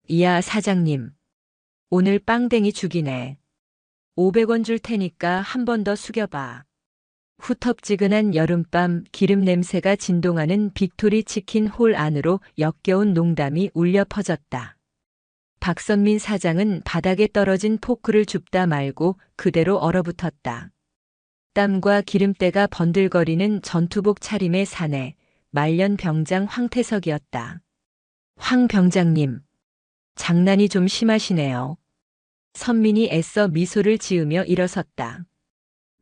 이야, 사장님. 오늘 빵댕이 죽이네. 500원 줄 테니까 한 번 더 숙여봐. 후텁지근한 여름밤 기름 냄새가 진동하는 빅토리 치킨 홀 안으로 역겨운 농담이 울려 퍼졌다. 박선민 사장은 바닥에 떨어진 포크를 줍다 말고 그대로 얼어붙었다. 땀과 기름때가 번들거리는 전투복 차림의 사내, 말년 병장 황태석이었다. 황 병장님, 장난이 좀 심하시네요. 선민이 애써 미소를 지으며 일어섰다.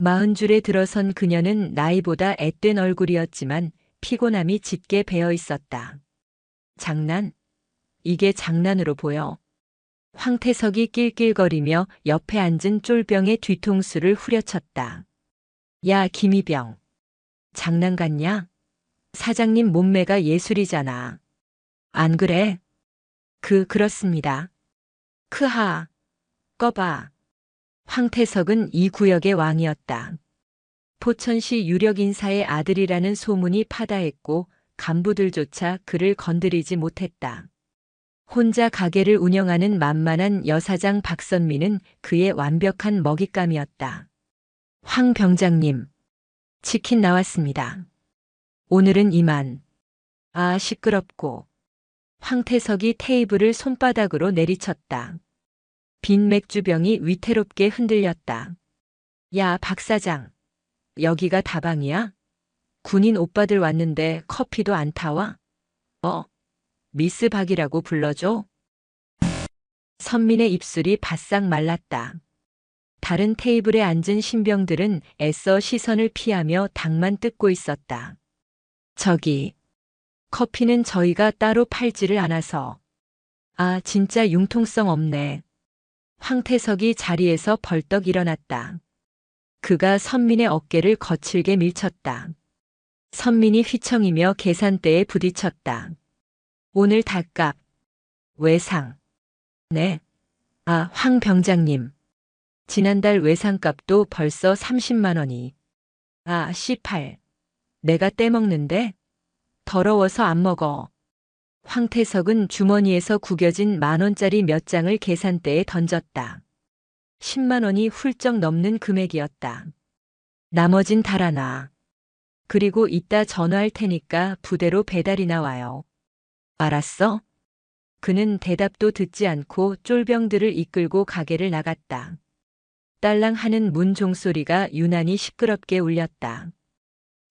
40줄에 들어선 그녀는 나이보다 앳된 얼굴이었지만 피곤함이 짙게 배어 있었다. 장난? 이게 장난으로 보여. 황태석이 낄낄거리며 옆에 앉은 쫄병의 뒤통수를 후려쳤다. 야, 김이병. 장난 같냐? 사장님 몸매가 예술이잖아. 안 그래? 그렇습니다. 크하. 꺼봐. 황태석은 이 구역의 왕이었다. 포천시 유력 인사의 아들이라는 소문이 파다했고 간부들조차 그를 건드리지 못했다. 혼자 가게를 운영하는 만만한 여사장 박선미는 그의 완벽한 먹잇감이었다. 황 병장님, 치킨 나왔습니다. 오늘은 이만. 아, 시끄럽고. 황태석이 테이블을 손바닥으로 내리쳤다. 빈 맥주병이 위태롭게 흔들렸다. 야, 박 사장. 여기가 다방이야? 군인 오빠들 왔는데 커피도 안 타와? 미스 박이라고 불러줘? 선민의 입술이 바싹 말랐다. 다른 테이블에 앉은 신병들은 애써 시선을 피하며 닭만 뜯고 있었다. 저기, 커피는 저희가 따로 팔지를 않아서. 아, 진짜 융통성 없네. 황태석이 자리에서 벌떡 일어났다. 그가 선민의 어깨를 거칠게 밀쳤다. 선민이 휘청이며 계산대에 부딪혔다. 오늘 닭값. 외상. 네. 아, 황 병장님. 지난달 외상값도 벌써 30만 원이. 아, C8. 내가 떼먹는데? 더러워서 안 먹어. 황태석은 주머니에서 구겨진 10,000원짜리 몇 장을 계산대에 던졌다. 10만 원이 훌쩍 넘는 금액이었다. 나머진 달아놔. 그리고 이따 전화할 테니까 부대로 배달이나 와요. 알았어? 그는 대답도 듣지 않고 쫄병들을 이끌고 가게를 나갔다. 딸랑 하는 문 종소리가 유난히 시끄럽게 울렸다.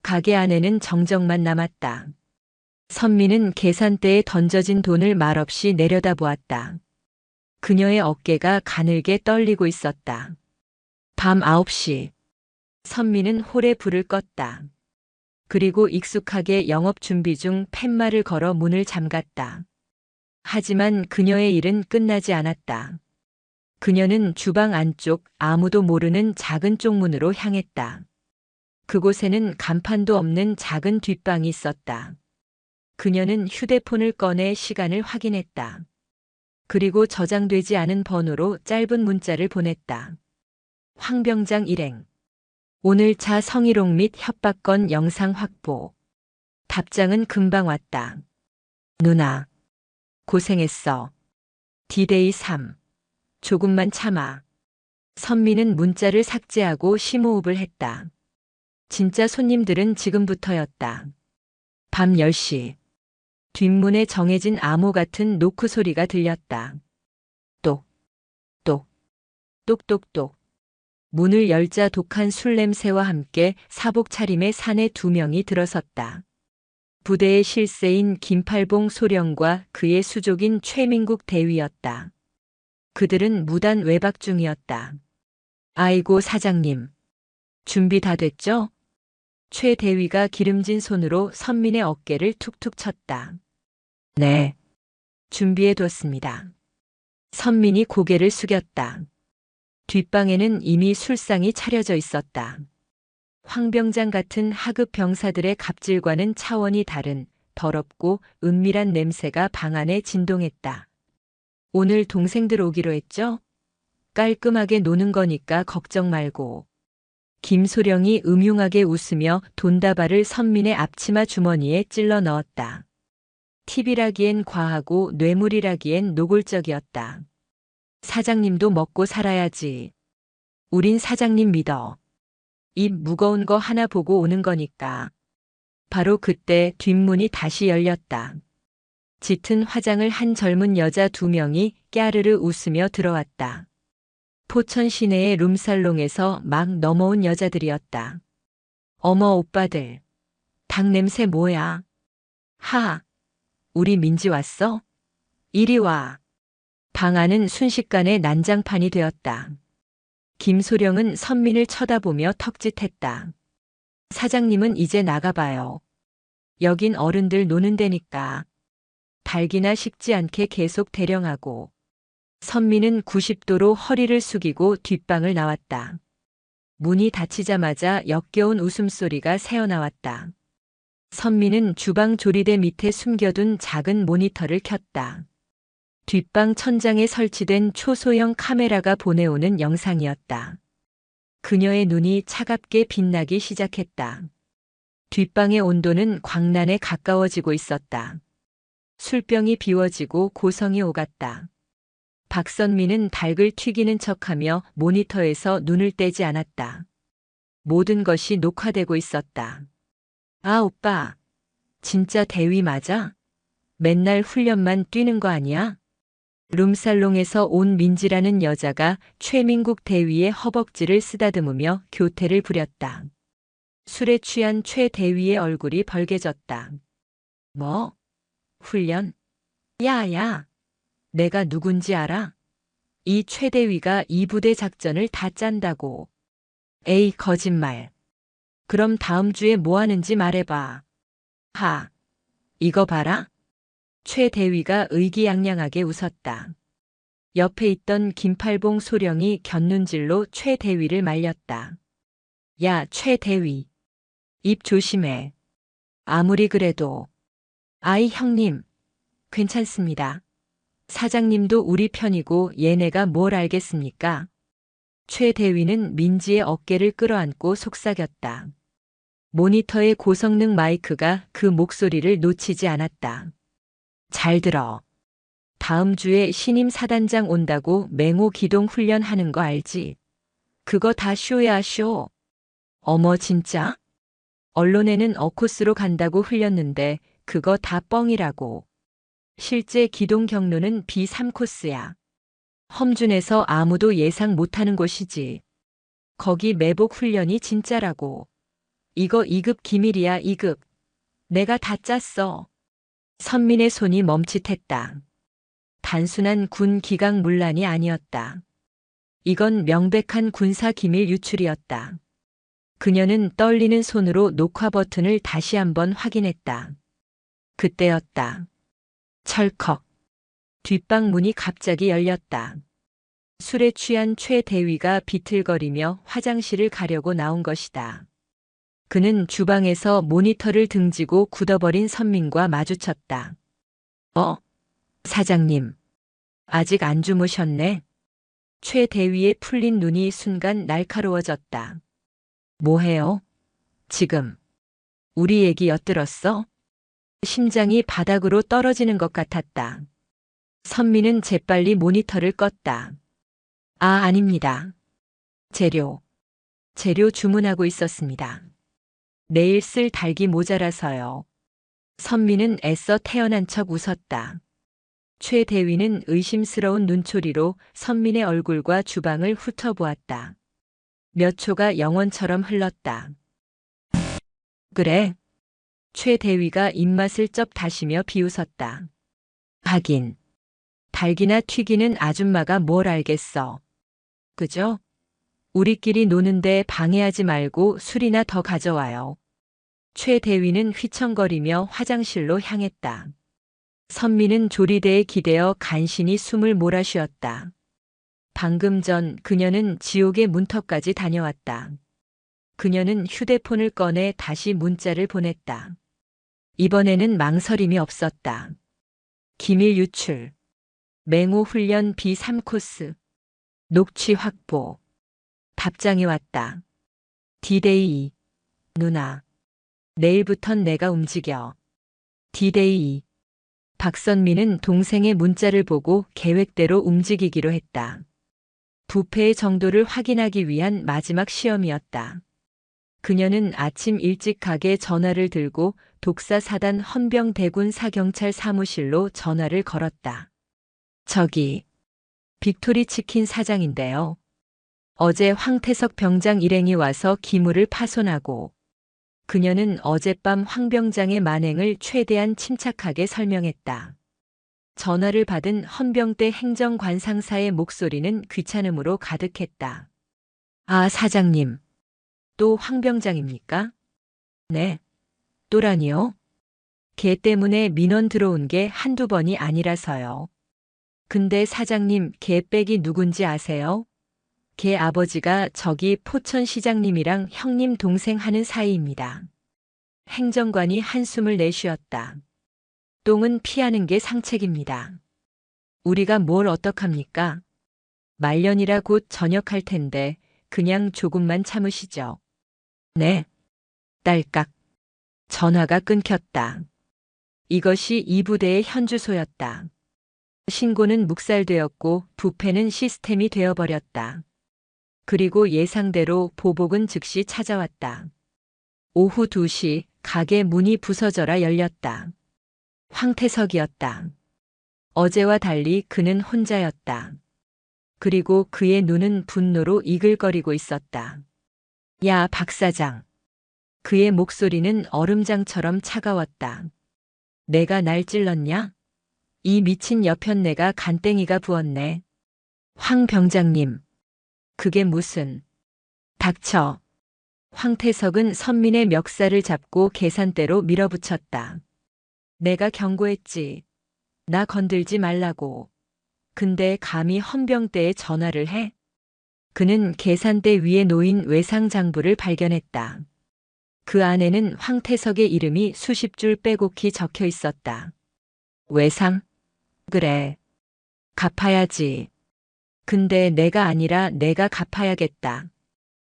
가게 안에는 정적만 남았다. 선미는 계산대에 던져진 돈을 말없이 내려다보았다. 그녀의 어깨가 가늘게 떨리고 있었다. 밤 9시. 선미는 홀에 불을 껐다. 그리고 익숙하게 영업 준비 중 팻말을 걸어 문을 잠갔다. 하지만 그녀의 일은 끝나지 않았다. 그녀는 주방 안쪽 아무도 모르는 작은 쪽문으로 향했다. 그곳에는 간판도 없는 작은 뒷방이 있었다. 그녀는 휴대폰을 꺼내 시간을 확인했다. 그리고 저장되지 않은 번호로 짧은 문자를 보냈다. 황 병장 일행. 오늘 차 성희롱 및 협박건 영상 확보. 답장은 금방 왔다. 누나. 고생했어. 디데이 3. 조금만 참아. 선미는 문자를 삭제하고 심호흡을 했다. 진짜 손님들은 지금부터였다. 밤 10시. 뒷문에 정해진 암호 같은 노크 소리가 들렸다. 똑, 똑, 똑똑똑. 문을 열자 독한 술 냄새와 함께 사복 차림의 사내 2명이 들어섰다. 부대의 실세인 김팔봉 소령과 그의 수족인 최민국 대위였다. 그들은 무단 외박 중이었다. 아이고 사장님. 준비 다 됐죠? 최 대위가 기름진 손으로 선민의 어깨를 툭툭 쳤다. 네. 준비해 뒀습니다. 선민이 고개를 숙였다. 뒷방에는 이미 술상이 차려져 있었다. 황 병장 같은 하급 병사들의 갑질과는 차원이 다른 더럽고 은밀한 냄새가 방 안에 진동했다. 오늘 동생들 오기로 했죠? 깔끔하게 노는 거니까 걱정 말고. 김소령이 음흉하게 웃으며 돈다발을 선민의 앞치마 주머니에 찔러 넣었다. 팁이라기엔 과하고 뇌물이라기엔 노골적이었다. 사장님도 먹고 살아야지. 우린 사장님 믿어. 입 무거운 거 하나 보고 오는 거니까. 바로 그때 뒷문이 다시 열렸다. 짙은 화장을 한 젊은 여자 2명이 깨르르 웃으며 들어왔다. 포천 시내의 룸살롱에서 막 넘어온 여자들이었다. 어머 오빠들. 닭 냄새 뭐야? 하. 우리 민지 왔어? 이리 와. 방 안은 순식간에 난장판이 되었다. 김소령은 선민을 쳐다보며 턱짓했다. 사장님은 이제 나가봐요. 여긴 어른들 노는 데니까. 달기나 식지 않게 계속 대령하고. 선민은 90도로 허리를 숙이고 뒷방을 나왔다. 문이 닫히자마자 역겨운 웃음소리가 새어나왔다. 선민은 주방 조리대 밑에 숨겨둔 작은 모니터를 켰다. 뒷방 천장에 설치된 초소형 카메라가 보내오는 영상이었다. 그녀의 눈이 차갑게 빛나기 시작했다. 뒷방의 온도는 광란에 가까워지고 있었다. 술병이 비워지고 고성이 오갔다. 박선미는 닭을 튀기는 척하며 모니터에서 눈을 떼지 않았다. 모든 것이 녹화되고 있었다. 아, 오빠. 진짜 대위 맞아? 맨날 훈련만 뛰는 거 아니야? 룸살롱에서 온 민지라는 여자가 최민국 대위의 허벅지를 쓰다듬으며 교태를 부렸다. 술에 취한 최 대위의 얼굴이 벌개졌다. 뭐? 훈련? 야야. 내가 누군지 알아? 이 최 대위가 이 부대 작전을 다 짠다고. 에이, 거짓말. 그럼 다음 주에 뭐 하는지 말해봐. 하. 이거 봐라. 최 대위가 의기양양하게 웃었다. 옆에 있던 김팔봉 소령이 곁눈질로 최 대위를 말렸다. 야, 최 대위. 입 조심해. 아무리 그래도. 아이 형님. 괜찮습니다. 사장님도 우리 편이고 얘네가 뭘 알겠습니까? 최 대위는 민지의 어깨를 끌어안고 속삭였다. 모니터의 고성능 마이크가 그 목소리를 놓치지 않았다. 잘 들어. 다음 주에 신임 사단장 온다고 맹호 기동 훈련하는 거 알지? 그거 다 쇼야, 쇼. 어머 진짜? 언론에는 어코스로 간다고 흘렸는데 그거 다 뻥이라고. 실제 기동 경로는 B3코스야. 험준에서 아무도 예상 못하는 곳이지. 거기 매복 훈련이 진짜라고. 이거 2급 기밀이야, 2급. 내가 다 짰어. 선민의 손이 멈칫했다. 단순한 군 기강 문란이 아니었다. 이건 명백한 군사 기밀 유출이었다. 그녀는 떨리는 손으로 녹화 버튼을 다시 한번 확인했다. 그때였다. 철컥. 뒷방 문이 갑자기 열렸다. 술에 취한 최 대위가 비틀거리며 화장실을 가려고 나온 것이다. 그는 주방에서 모니터를 등지고 굳어버린 선민과 마주쳤다. 사장님. 아직 안 주무셨네? 최 대위의 풀린 눈이 순간 날카로워졌다. 뭐해요? 지금. 우리 얘기 엿들었어? 심장이 바닥으로 떨어지는 것 같았다. 선미는 재빨리 모니터를 껐다. 아, 아닙니다. 재료 주문하고 있었습니다. 내일 쓸 닭이 모자라서요. 선미는 애써 태어난 척 웃었다. 최 대위는 의심스러운 눈초리로 선민의 얼굴과 주방을 훑어보았다. 몇 초가 영원처럼 흘렀다. 그래. 최 대위가 입맛을 쩝 다시며 비웃었다. 하긴. 닭이나 튀기는 아줌마가 뭘 알겠어. 그죠? 우리끼리 노는데 방해하지 말고 술이나 더 가져와요. 최 대위는 휘청거리며 화장실로 향했다. 선미는 조리대에 기대어 간신히 숨을 몰아쉬었다. 방금 전 그녀는 지옥의 문턱까지 다녀왔다. 그녀는 휴대폰을 꺼내 다시 문자를 보냈다. 이번에는 망설임이 없었다. 기밀 유출. 맹호 훈련 B3코스. 녹취 확보. 답장이 왔다. 디데이. 누나. 내일부턴 내가 움직여. 디데이. 박선미는 동생의 문자를 보고 계획대로 움직이기로 했다. 부패의 정도를 확인하기 위한 마지막 시험이었다. 그녀는 아침 일찍 가게 전화를 들고 독사사단 헌병대군 사경찰 사무실로 전화를 걸었다. 저기, 빅토리 치킨 사장인데요. 어제 황태석 병장 일행이 와서 기물을 파손하고, 그녀는 어젯밤 황 병장의 만행을 최대한 침착하게 설명했다. 전화를 받은 헌병대 행정관 상사의 목소리는 귀찮음으로 가득했다. 아, 사장님. 또 황 병장입니까? 네. 또라니요? 걔 때문에 민원 들어온 게 한두 번이 아니라서요. 근데 사장님, 걔 빽이 누군지 아세요? 걔 아버지가 저기 포천시장님이랑 형님 동생 하는 사이입니다. 행정관이 한숨을 내쉬었다. 똥은 피하는 게 상책입니다. 우리가 뭘 어떡합니까? 말년이라 곧 전역할 텐데 그냥 조금만 참으시죠. 네. 딸깍. 전화가 끊겼다. 이것이 이 부대의 현주소였다. 신고는 묵살되었고 부패는 시스템이 되어버렸다. 그리고 예상대로 보복은 즉시 찾아왔다. 오후 2시 가게 문이 부서져라 열렸다. 황태석이었다. 어제와 달리 그는 혼자였다. 그리고 그의 눈은 분노로 이글거리고 있었다. 야, 박 사장. 그의 목소리는 얼음장처럼 차가웠다. 내가 날 찔렀냐? 이 미친 여편네가 간땡이가 부었네. 황 병장님. 그게 무슨. 닥쳐. 황태석은 선민의 멱살을 잡고 계산대로 밀어붙였다. 내가 경고했지. 나 건들지 말라고. 근데 감히 헌병대에 전화를 해? 그는 계산대 위에 놓인 외상장부를 발견했다. 그 안에는 황태석의 이름이 수십 줄 빼곡히 적혀 있었다. 외상? 그래. 갚아야지. 근데 내가 아니라 내가 갚아야겠다.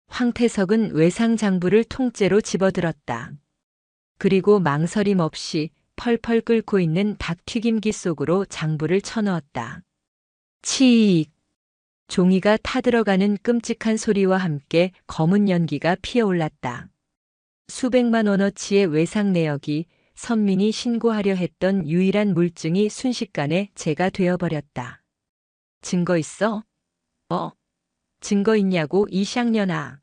황태석은 외상장부를 통째로 집어들었다. 그리고 망설임 없이 펄펄 끓고 있는 닭튀김기 속으로 장부를 쳐넣었다. 치익. 종이가 타들어가는 끔찍한 소리와 함께 검은 연기가 피어올랐다. 수백만 원어치의 외상 내역이 선민이 신고하려 했던 유일한 물증이 순식간에 재가 되어버렸다. 증거 있어? 증거 있냐고 이 쌍년아.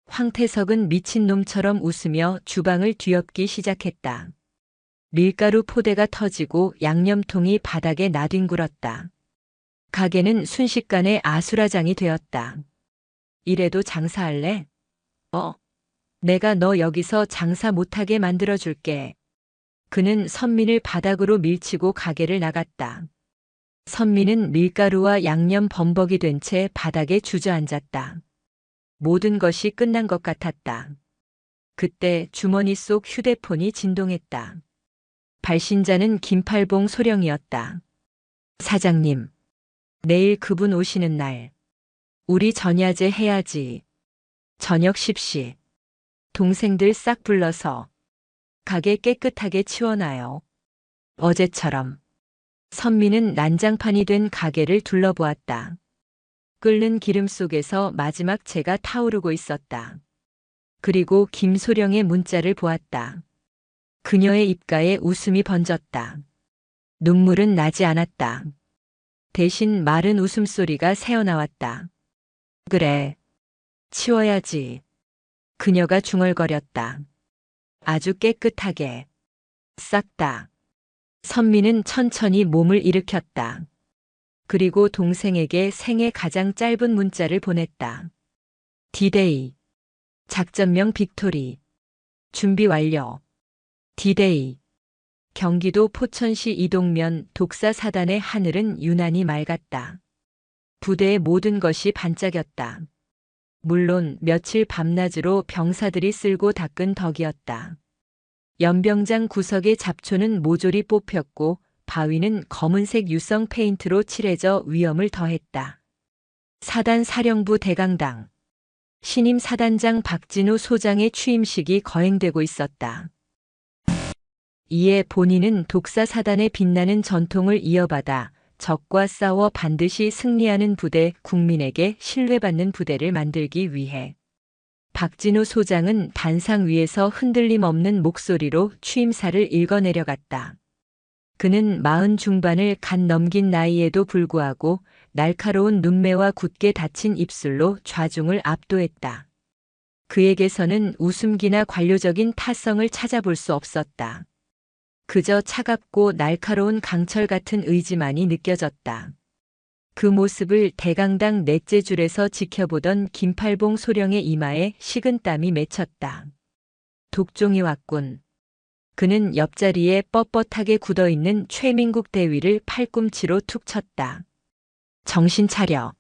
황태석은 미친놈처럼 웃으며 주방을 뒤엎기 시작했다. 밀가루 포대가 터지고 양념통이 바닥에 나뒹굴었다. 가게는 순식간에 아수라장이 되었다. 이래도 장사할래? 내가 너 여기서 장사 못하게 만들어줄게. 그는 선민을 바닥으로 밀치고 가게를 나갔다. 선민은 밀가루와 양념 범벅이 된 채 바닥에 주저앉았다. 모든 것이 끝난 것 같았다. 그때 주머니 속 휴대폰이 진동했다. 발신자는 김팔봉 소령이었다. 사장님, 내일 그분 오시는 날, 우리 전야제 해야지. 저녁 10시. 동생들 싹 불러서 가게 깨끗하게 치워놔요. 어제처럼. 선미는 난장판이 된 가게를 둘러보았다. 끓는 기름 속에서 마지막 재가 타오르고 있었다. 그리고 김소령의 문자를 보았다. 그녀의 입가에 웃음이 번졌다. 눈물은 나지 않았다. 대신 마른 웃음소리가 새어나왔다. 그래. 치워야지. 그녀가 중얼거렸다. 아주 깨끗하게. 싹 다. 선미는 천천히 몸을 일으켰다. 그리고 동생에게 생애 가장 짧은 문자를 보냈다. 디데이. 작전명 빅토리. 준비 완료. 디데이. 경기도 포천시 이동면 독사사단의 하늘은 유난히 맑았다. 부대의 모든 것이 반짝였다. 물론 며칠 밤낮으로 병사들이 쓸고 닦은 덕이었다. 연병장 구석의 잡초는 모조리 뽑혔고 바위는 검은색 유성 페인트로 칠해져 위엄을 더했다. 사단 사령부 대강당. 신임 사단장 박진우 소장의 취임식이 거행되고 있었다. 이에 본인은 독사사단의 빛나는 전통을 이어받아 적과 싸워 반드시 승리하는 부대, 국민에게 신뢰받는 부대를 만들기 위해 박진우 소장은 단상 위에서 흔들림 없는 목소리로 취임사를 읽어내려갔다. 그는 40 중반을 갓 넘긴 나이에도 불구하고 날카로운 눈매와 굳게 닫힌 입술로 좌중을 압도했다. 그에게서는 웃음기나 관료적인 타성을 찾아볼 수 없었다. 그저 차갑고 날카로운 강철 같은 의지만이 느껴졌다. 그 모습을 대강당 넷째 줄에서 지켜보던 김팔봉 소령의 이마에 식은땀이 맺혔다. 독종이 왔군. 그는 옆자리에 뻣뻣하게 굳어있는 최민국 대위를 팔꿈치로 툭 쳤다. 정신 차려.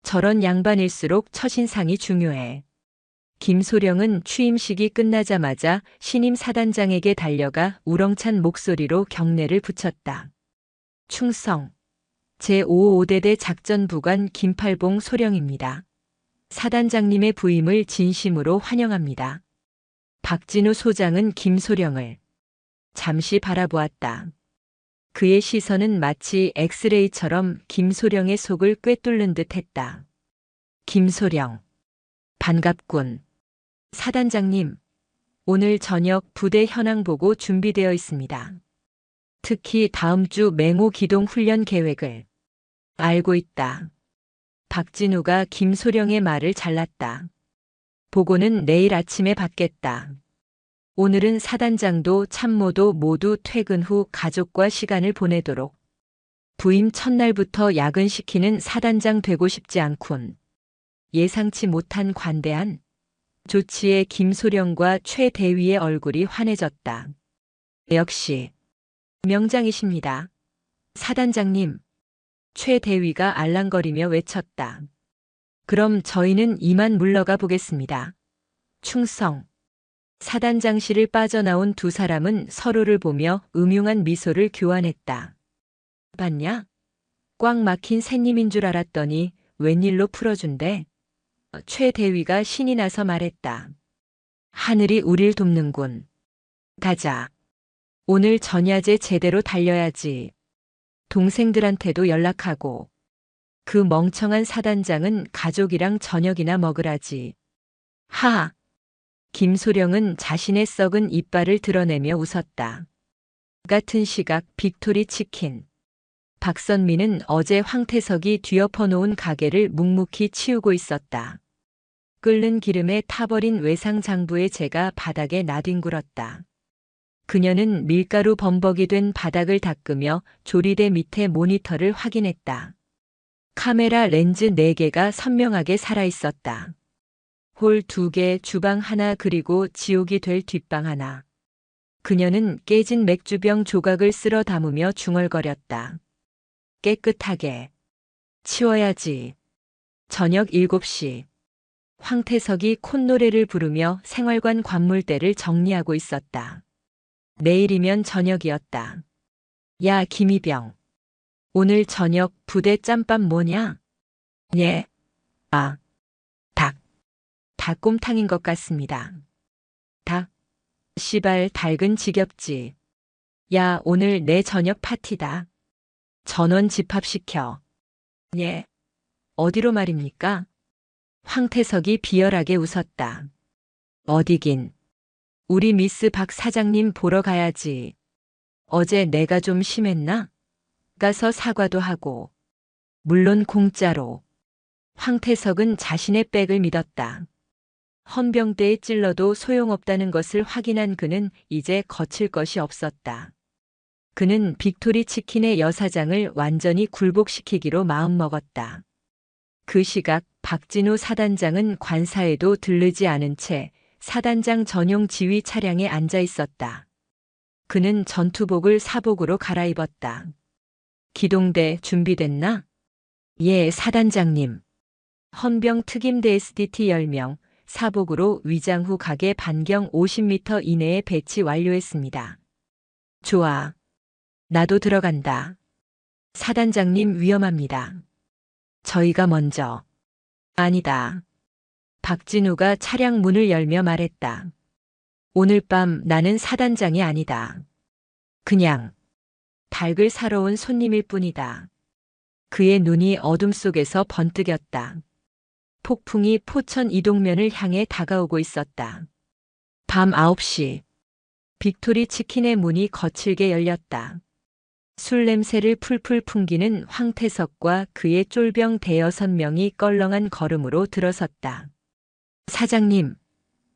저런 양반일수록 첫인상이 중요해. 김소령은 취임식이 끝나자마자 신임 사단장에게 달려가 우렁찬 목소리로 경례를 붙였다. 충성. 제55대대 작전부관 김팔봉 소령입니다. 사단장님의 부임을 진심으로 환영합니다. 박진우 소장은 김소령을 잠시 바라보았다. 그의 시선은 마치 엑스레이처럼 김소령의 속을 꿰뚫는 듯 했다. 김소령. 반갑군. 사단장님, 오늘 저녁 부대 현황 보고 준비되어 있습니다. 특히 다음 주 맹호 기동 훈련 계획을 알고 있다. 박진우가 김소령의 말을 잘랐다. 보고는 내일 아침에 받겠다. 오늘은 사단장도 참모도 모두 퇴근 후 가족과 시간을 보내도록. 부임 첫날부터 야근시키는 사단장 되고 싶지 않군. 예상치 못한 관대한 조치에 김소령과 최 대위의 얼굴이 환해졌다. 역시 명장이십니다. 사단장님. 최 대위가 알랑거리며 외쳤다. 그럼 저희는 이만 물러가 보겠습니다. 충성. 사단장실을 빠져나온 두 사람은 서로를 보며 음흉한 미소를 교환했다. 봤냐? 꽉 막힌 새님인 줄 알았더니 웬일로 풀어준대? 최 대위가 신이 나서 말했다. 하늘이 우릴 돕는군. 가자. 오늘 전야제 제대로 달려야지. 동생들한테도 연락하고. 그 멍청한 사단장은 가족이랑 저녁이나 먹으라지. 하하. 김소령은 자신의 썩은 이빨을 드러내며 웃었다. 같은 시각 빅토리 치킨. 박선미는 어제 황태석이 뒤엎어 놓은 가게를 묵묵히 치우고 있었다. 끓는 기름에 타버린 외상장부의 재가 바닥에 나뒹굴었다. 그녀는 밀가루 범벅이 된 바닥을 닦으며 조리대 밑에 모니터를 확인했다. 카메라 렌즈 4개가 선명하게 살아있었다. 홀 2개, 주방 하나 그리고 지옥이 될 뒷방 하나. 그녀는 깨진 맥주병 조각을 쓸어 담으며 중얼거렸다. 깨끗하게 치워야지. 저녁 7시. 황태석이 콧노래를 부르며 생활관 관물대를 정리하고 있었다. 내일이면 저녁이었다. 야, 김이병. 오늘 저녁 부대 짬밥 뭐냐? 예. 아. 닭. 닭곰탕인 것 같습니다. 닭. 씨발 닭은 지겹지. 야, 오늘 내 저녁 파티다. 전원 집합시켜. 예. 어디로 말입니까? 황태석이 비열하게 웃었다. 어디긴. 우리 미스 박 사장님 보러 가야지. 어제 내가 좀 심했나? 가서 사과도 하고. 물론 공짜로. 황태석은 자신의 백을 믿었다. 헌병대에 찔러도 소용없다는 것을 확인한 그는 이제 거칠 것이 없었다. 그는 빅토리 치킨의 여사장을 완전히 굴복시키기로 마음먹었다. 그 시각 박진우 사단장은 관사에도 들르지 않은 채 사단장 전용 지휘 차량에 앉아 있었다. 그는 전투복을 사복으로 갈아입었다. 기동대 준비됐나? 예, 사단장님. 헌병 특임대 SDT 10명, 사복으로 위장 후 가게 반경 50m 이내에 배치 완료했습니다. 좋아. 나도 들어간다. 사단장님 위험합니다. 저희가 먼저. 아니다. 박진우가 차량 문을 열며 말했다. 오늘 밤 나는 사단장이 아니다. 그냥 닭을 사러 온 손님일 뿐이다. 그의 눈이 어둠 속에서 번뜩였다. 폭풍이 포천 이동면을 향해 다가오고 있었다. 밤 9시. 빅토리 치킨의 문이 거칠게 열렸다. 술 냄새를 풀풀 풍기는 황태석과 그의 쫄병 대여섯 명이 껄렁한 걸음으로 들어섰다. 사장님,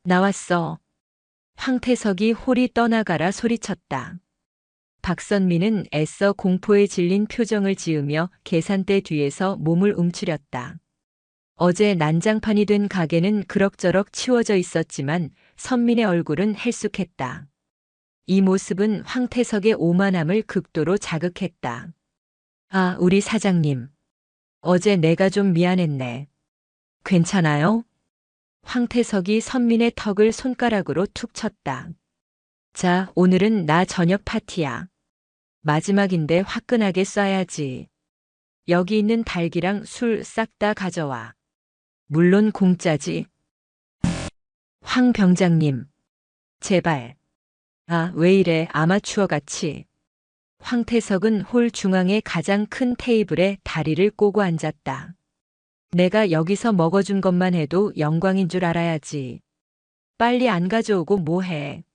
나왔어. 황태석이 홀이 떠나가라 소리쳤다. 박선미는 애써 공포에 질린 표정을 지으며 계산대 뒤에서 몸을 움츠렸다. 어제 난장판이 된 가게는 그럭저럭 치워져 있었지만 선민의 얼굴은 헬쑥했다. 이 모습은 황태석의 오만함을 극도로 자극했다. 아, 우리 사장님. 어제 내가 좀 미안했네. 괜찮아요? 황태석이 선민의 턱을 손가락으로 툭 쳤다. 자, 오늘은 나 저녁 파티야. 마지막인데 화끈하게 쏴야지. 여기 있는 닭이랑 술 싹 다 가져와. 물론 공짜지. 황 병장님. 제발. 아, 왜 이래 아마추어 같이. 황태석은 홀 중앙의 가장 큰 테이블에 다리를 꼬고 앉았다. 내가 여기서 먹어준 것만 해도 영광인 줄 알아야지. 빨리 안 가져오고 뭐해.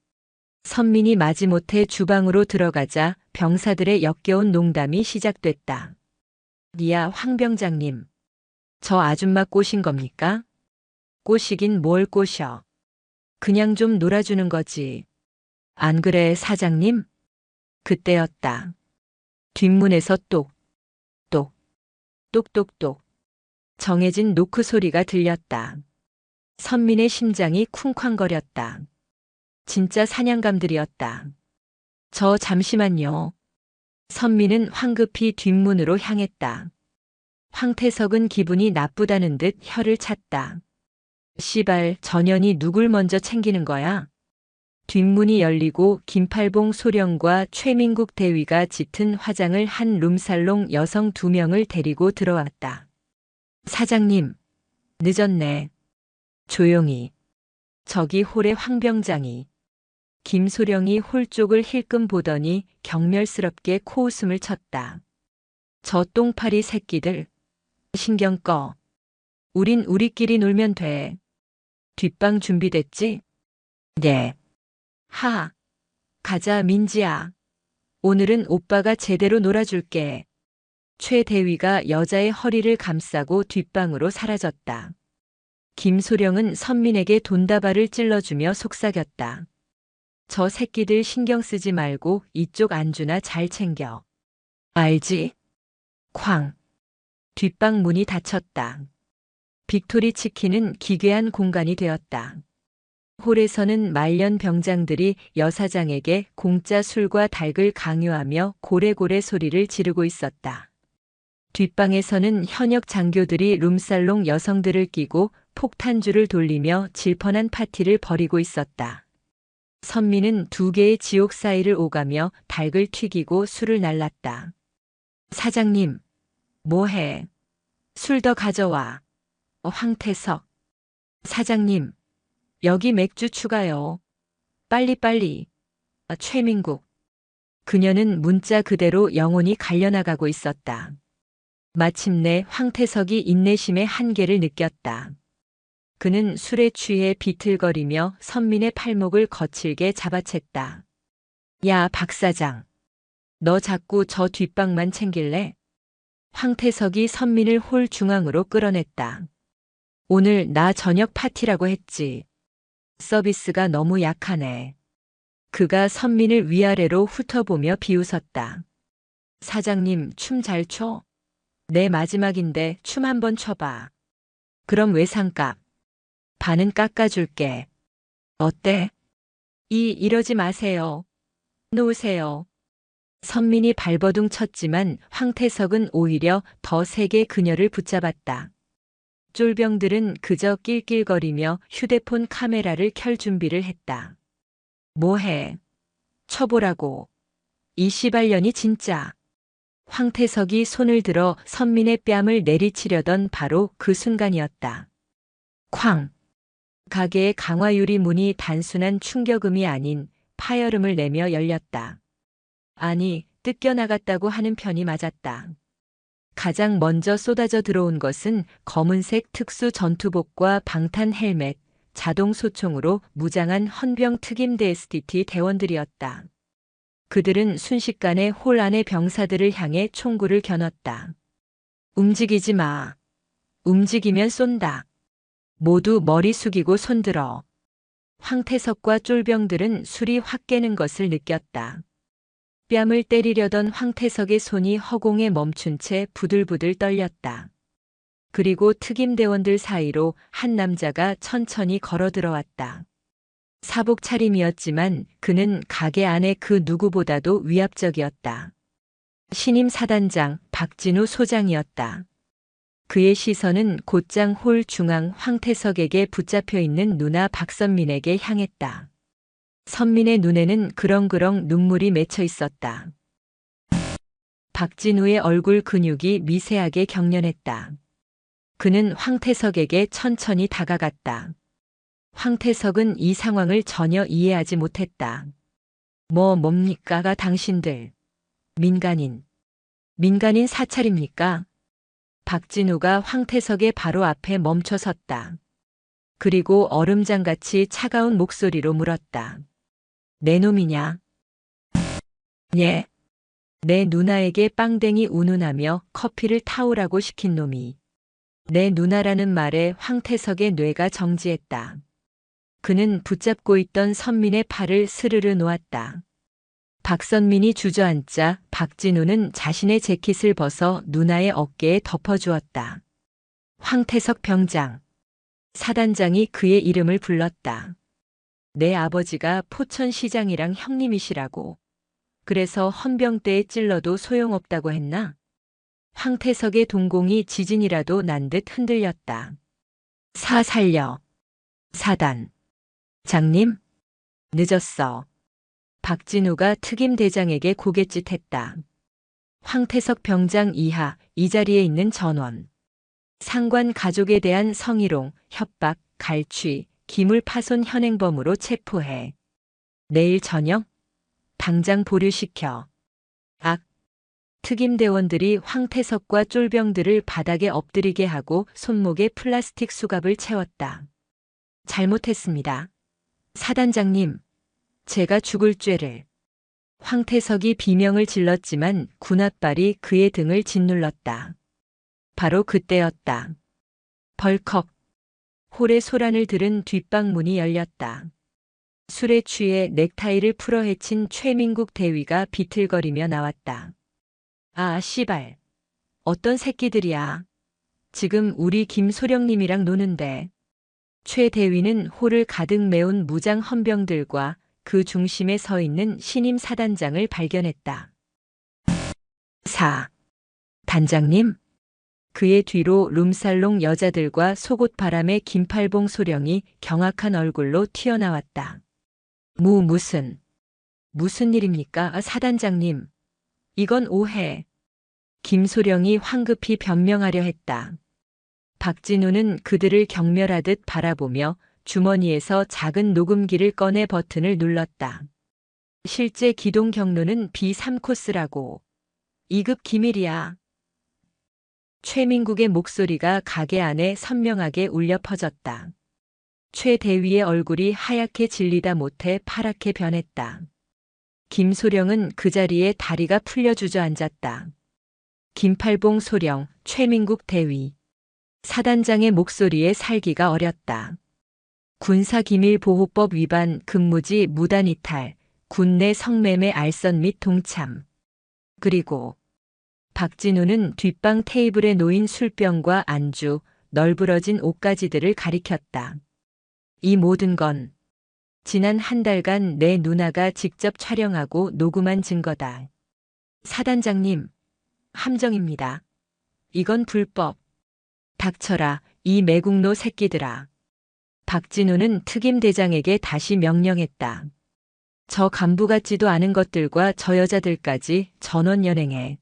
선민이 마지못해 주방으로 들어가자 병사들의 역겨운 농담이 시작됐다. 야, 황 병장님. 저 아줌마 꼬신 겁니까? 꼬시긴 뭘 꼬셔. 그냥 좀 놀아주는 거지. 안 그래, 사장님? 그때였다. 뒷문에서 똑똑, 똑똑똑. 정해진 노크 소리가 들렸다. 선민의 심장이 쿵쾅거렸다. 진짜 사냥감들이었다. 저 잠시만요. 선민은 황급히 뒷문으로 향했다. 황태석은 기분이 나쁘다는 듯 혀를 찼다. 씨발, 전현이 누굴 먼저 챙기는 거야? 뒷문이 열리고 김팔봉 소령과 최민국 대위가 짙은 화장을 한 룸살롱 여성 2명을 데리고 들어왔다. 사장님, 늦었네. 조용히. 저기 홀의 황 병장이. 김소령이 홀 쪽을 힐끔 보더니 경멸스럽게 코웃음을 쳤다. 저 똥파리 새끼들. 신경 꺼. 우린 우리끼리 놀면 돼. 뒷방 준비됐지? 네. 하. 가자, 민지야. 오늘은 오빠가 제대로 놀아줄게. 최 대위가 여자의 허리를 감싸고 뒷방으로 사라졌다. 김소령은 선민에게 돈다발을 찔러주며 속삭였다. 저 새끼들 신경 쓰지 말고 이쪽 안주나 잘 챙겨. 알지? 쾅. 뒷방 문이 닫혔다. 빅토리 치킨은 기괴한 공간이 되었다. 홀에서는 말년 병장들이 여사장에게 공짜 술과 닭을 강요하며 고래고래 소리를 지르고 있었다. 뒷방에서는 현역 장교들이 룸살롱 여성들을 끼고 폭탄주를 돌리며 질펀한 파티를 벌이고 있었다. 선미는 2개의 지옥 사이를 오가며 닭을 튀기고 술을 날랐다. 사장님, 뭐해? 술 더 가져와. 황태석. 사장님, 여기 맥주 추가요. 빨리빨리. 최민국. 그녀는 문자 그대로 영혼이 갈려나가고 있었다. 마침내 황태석이 인내심의 한계를 느꼈다. 그는 술에 취해 비틀거리며 선민의 팔목을 거칠게 잡아챘다. 야, 박 사장. 너 자꾸 저 뒷방만 챙길래? 황태석이 선민을 홀 중앙으로 끌어냈다. 오늘 나 저녁 파티라고 했지. 서비스가 너무 약하네. 그가 선민을 위아래로 훑어보며 비웃었다. 사장님, 춤 잘 춰? 내 마지막인데 춤 한번 춰봐. 그럼 외상값. 반은 깎아줄게. 어때? 이러지 마세요. 놓으세요. 선민이 발버둥 쳤지만 황태석은 오히려 더 세게 그녀를 붙잡았다. 쫄병들은 그저 낄낄거리며 휴대폰 카메라를 켤 준비를 했다. 뭐해? 쳐보라고. 이 시발년이 진짜. 황태석이 손을 들어 선민의 뺨을 내리치려던 바로 그 순간이었다. 쾅! 가게의 강화유리 문이 단순한 충격음이 아닌 파열음을 내며 열렸다. 아니, 뜯겨나갔다고 하는 편이 맞았다. 가장 먼저 쏟아져 들어온 것은 검은색 특수 전투복과 방탄 헬멧, 자동 소총으로 무장한 헌병 특임대 SDT 대원들이었다. 그들은 순식간에 홀 안의 병사들을 향해 총구를 겨눴다. 움직이지 마. 움직이면 쏜다. 모두 머리 숙이고 손들어. 황태석과 쫄병들은 술이 확 깨는 것을 느꼈다. 뺨을 때리려던 황태석의 손이 허공에 멈춘 채 부들부들 떨렸다. 그리고 특임대원들 사이로 한 남자가 천천히 걸어 들어왔다. 사복 차림이었지만 그는 가게 안의 그 누구보다도 위압적이었다. 신임 사단장 박진우 소장이었다. 그의 시선은 곧장 홀 중앙 황태석에게 붙잡혀 있는 누나 박선민에게 향했다. 선민의 눈에는 그렁그렁 눈물이 맺혀 있었다. 박진우의 얼굴 근육이 미세하게 경련했다. 그는 황태석에게 천천히 다가갔다. 황태석은 이 상황을 전혀 이해하지 못했다. 뭡니까가 당신들. 민간인 사찰입니까? 박진우가 황태석의 바로 앞에 멈춰 섰다. 그리고 얼음장같이 차가운 목소리로 물었다. 내 놈이냐? 예. 내 누나에게 빵댕이 운운하며 커피를 타오라고 시킨 놈이. 내 누나라는 말에 황태석의 뇌가 정지했다. 그는 붙잡고 있던 선민의 팔을 스르르 놓았다. 박선민이 주저앉자 박진우는 자신의 재킷을 벗어 누나의 어깨에 덮어주었다. 황태석 병장. 사단장이 그의 이름을 불렀다. 내 아버지가 포천시장이랑 형님이시라고. 그래서 헌병대에 찔러도 소용없다고 했나? 황태석의 동공이 지진이라도 난 듯 흔들렸다. 살려. 사단. 장님? 늦었어. 박진우가 특임대장에게 고갯짓했다. 황태석 병장 이하 이 자리에 있는 전원. 상관 가족에 대한 성희롱, 협박, 갈취, 기물 파손 현행범으로 체포해. 내일 저녁? 당장 보류시켜. 특임대원들이 황태석과 쫄병들을 바닥에 엎드리게 하고 손목에 플라스틱 수갑을 채웠다. 잘못했습니다. 사단장님, 제가 죽을 죄를. 황태석이 비명을 질렀지만 군홧발이 그의 등을 짓눌렀다. 바로 그때였다. 벌컥. 홀의 소란을 들은 뒷방문이 열렸다. 술에 취해 넥타이를 풀어 헤친 최민국 대위가 비틀거리며 나왔다. 아, 씨발. 어떤 새끼들이야. 지금 우리 김소령님이랑 노는데. 최 대위는 홀을 가득 메운 무장 헌병들과 그 중심에 서 있는 신임 사단장을 발견했다. 단장님? 그의 뒤로 룸살롱 여자들과 속옷바람의 김팔봉 소령이 경악한 얼굴로 튀어나왔다. 무슨 일입니까, 사단장님? 이건 오해. 김소령이 황급히 변명하려 했다. 박진우는 그들을 경멸하듯 바라보며 주머니에서 작은 녹음기를 꺼내 버튼을 눌렀다. 실제 기동 경로는 B3코스라고. 2급 기밀이야. 최민국의 목소리가 가게 안에 선명하게 울려 퍼졌다. 최 대위의 얼굴이 하얗게 질리다 못해 파랗게 변했다. 김소령은 그 자리에 다리가 풀려 주저앉았다. 김팔봉 소령, 최민국 대위. 사단장의 목소리에 살기가 어렸다. 군사기밀보호법 위반, 근무지 무단 이탈, 군내 성매매 알선 및 동참. 그리고 박진우는 뒷방 테이블에 놓인 술병과 안주, 널브러진 옷가지들을 가리켰다. 이 모든 건 지난 한 달간 내 누나가 직접 촬영하고 녹음한 증거다. 사단장님, 함정입니다. 이건 불법. 닥쳐라, 이 매국노 새끼들아. 박진우는 특임대장에게 다시 명령했다. 저 간부 같지도 않은 것들과 저 여자들까지 전원 연행해.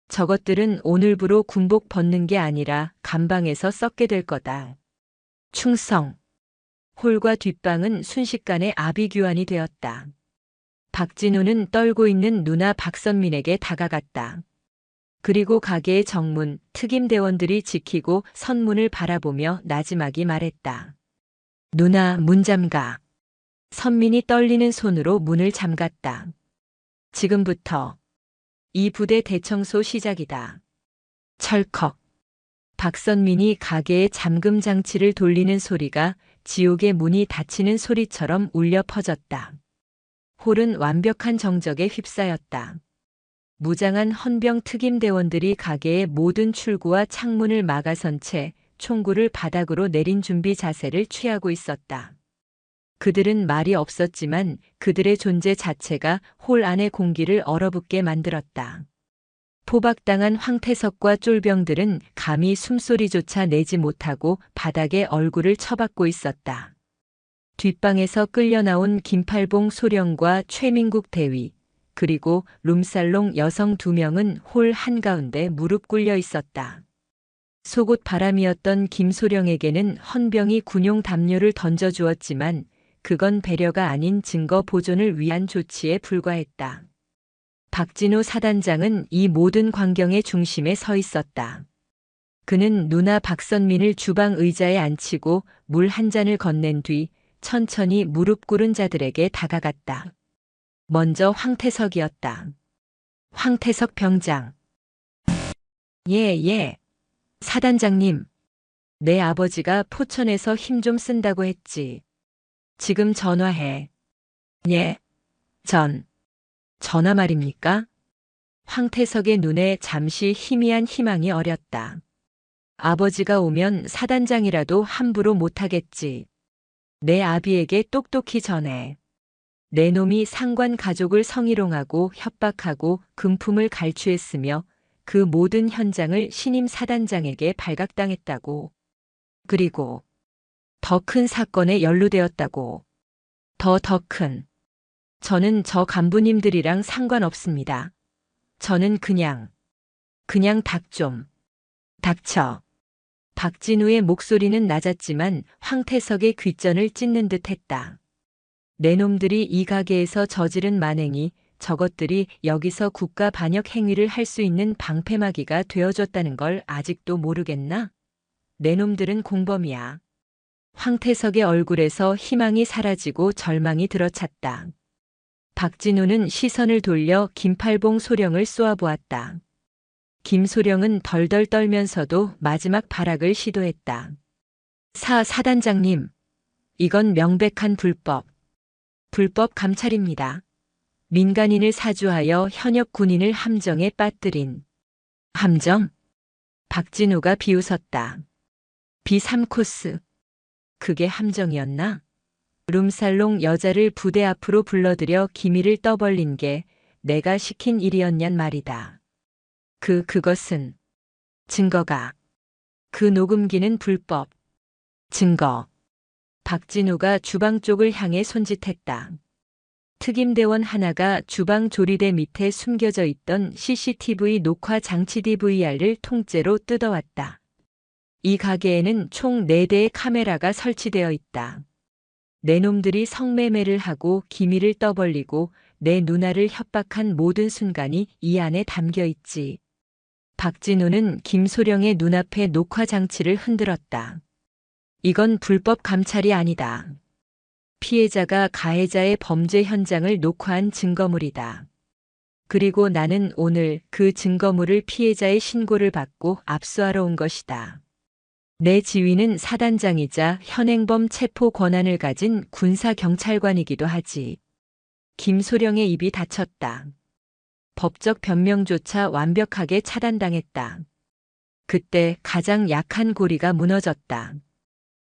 저것들은 오늘부로 군복 벗는 게 아니라 감방에서 썩게 될 거다. 충성. 홀과 뒷방은 순식간에 아비규환이 되었다. 박진우는 떨고 있는 누나 박선민에게 다가갔다. 그리고 가게의 정문, 특임대원들이 지키고 선문을 바라보며 나지막이 말했다. 누나, 문 잠가. 선민이 떨리는 손으로 문을 잠갔다. 지금부터 이 부대 대청소 시작이다. 철컥. 박선민이 가게의 잠금 장치를 돌리는 소리가 지옥의 문이 닫히는 소리처럼 울려 퍼졌다. 홀은 완벽한 정적에 휩싸였다. 무장한 헌병 특임대원들이 가게의 모든 출구와 창문을 막아선 채 총구를 바닥으로 내린 준비 자세를 취하고 있었다. 그들은 말이 없었지만 그들의 존재 자체가 홀 안의 공기를 얼어붙게 만들었다. 포박당한 황태석과 쫄병들은 감히 숨소리조차 내지 못하고 바닥에 얼굴을 처박고 있었다. 뒷방에서 끌려나온 김팔봉 소령과 최민국 대위, 그리고 룸살롱 여성 2명은 홀 한가운데 무릎 꿇려 있었다. 속옷 바람이었던 김소령에게는 헌병이 군용 담요를 던져주었지만 그건 배려가 아닌 증거 보존을 위한 조치에 불과했다. 박진우 사단장은 이 모든 광경의 중심에 서 있었다. 그는 누나 박선민을 주방 의자에 앉히고 물 한 잔을 건넨 뒤 천천히 무릎 꿇은 자들에게 다가갔다. 먼저 황태석이었다. 황태석 병장. 예. 사단장님. 내 아버지가 포천에서 힘 좀 쓴다고 했지. 지금 전화해. 예. 전화 말입니까? 황태석의 눈에 잠시 희미한 희망이 어렸다. 아버지가 오면 사단장이라도 함부로 못하겠지. 내 아비에게 똑똑히 전해. 내 놈이 상관 가족을 성희롱하고 협박하고 금품을 갈취했으며 그 모든 현장을 신임 사단장에게 발각당했다고. 그리고 더 큰 사건에 연루되었다고. 더 큰. 저는 저 간부님들이랑 상관없습니다. 저는 그냥 닭 좀. 닥쳐. 박진우의 목소리는 낮았지만 황태석의 귓전을 찢는 듯 했다. 내 놈들이 이 가게에서 저지른 만행이 저것들이 여기서 국가 반역 행위를 할 수 있는 방패막이가 되어줬다는 걸 아직도 모르겠나? 내 놈들은 공범이야. 황태석의 얼굴에서 희망이 사라지고 절망이 들어찼다. 박진우는 시선을 돌려 김팔봉 소령을 쏘아보았다. 김소령은 덜덜 떨면서도 마지막 발악을 시도했다. 사단장님, 이건 명백한 불법 감찰입니다. 민간인을 사주하여 현역 군인을 함정에 빠뜨린. 함정? 박진우가 비웃었다. B3코스. 그게 함정이었나? 룸살롱 여자를 부대 앞으로 불러들여 기미를 떠벌린 게 내가 시킨 일이었냔 말이다. 그것은 증거가. 그 녹음기는 불법. 증거. 박진우가 주방 쪽을 향해 손짓했다. 특임대원 하나가 주방 조리대 밑에 숨겨져 있던 CCTV 녹화 장치 DVR을 통째로 뜯어왔다. 이 가게에는 총 4대의 카메라가 설치되어 있다. 내 놈들이 성매매를 하고 기미를 떠벌리고 내 누나를 협박한 모든 순간이 이 안에 담겨 있지. 박진우는 김소령의 눈앞에 녹화 장치를 흔들었다. 이건 불법 감찰이 아니다. 피해자가 가해자의 범죄 현장을 녹화한 증거물이다. 그리고 나는 오늘 그 증거물을 피해자의 신고를 받고 압수하러 온 것이다. 내 지위는 사단장이자 현행범 체포 권한을 가진 군사경찰관이기도 하지. 김소령의 입이 닫혔다. 법적 변명조차 완벽하게 차단당했다. 그때 가장 약한 고리가 무너졌다.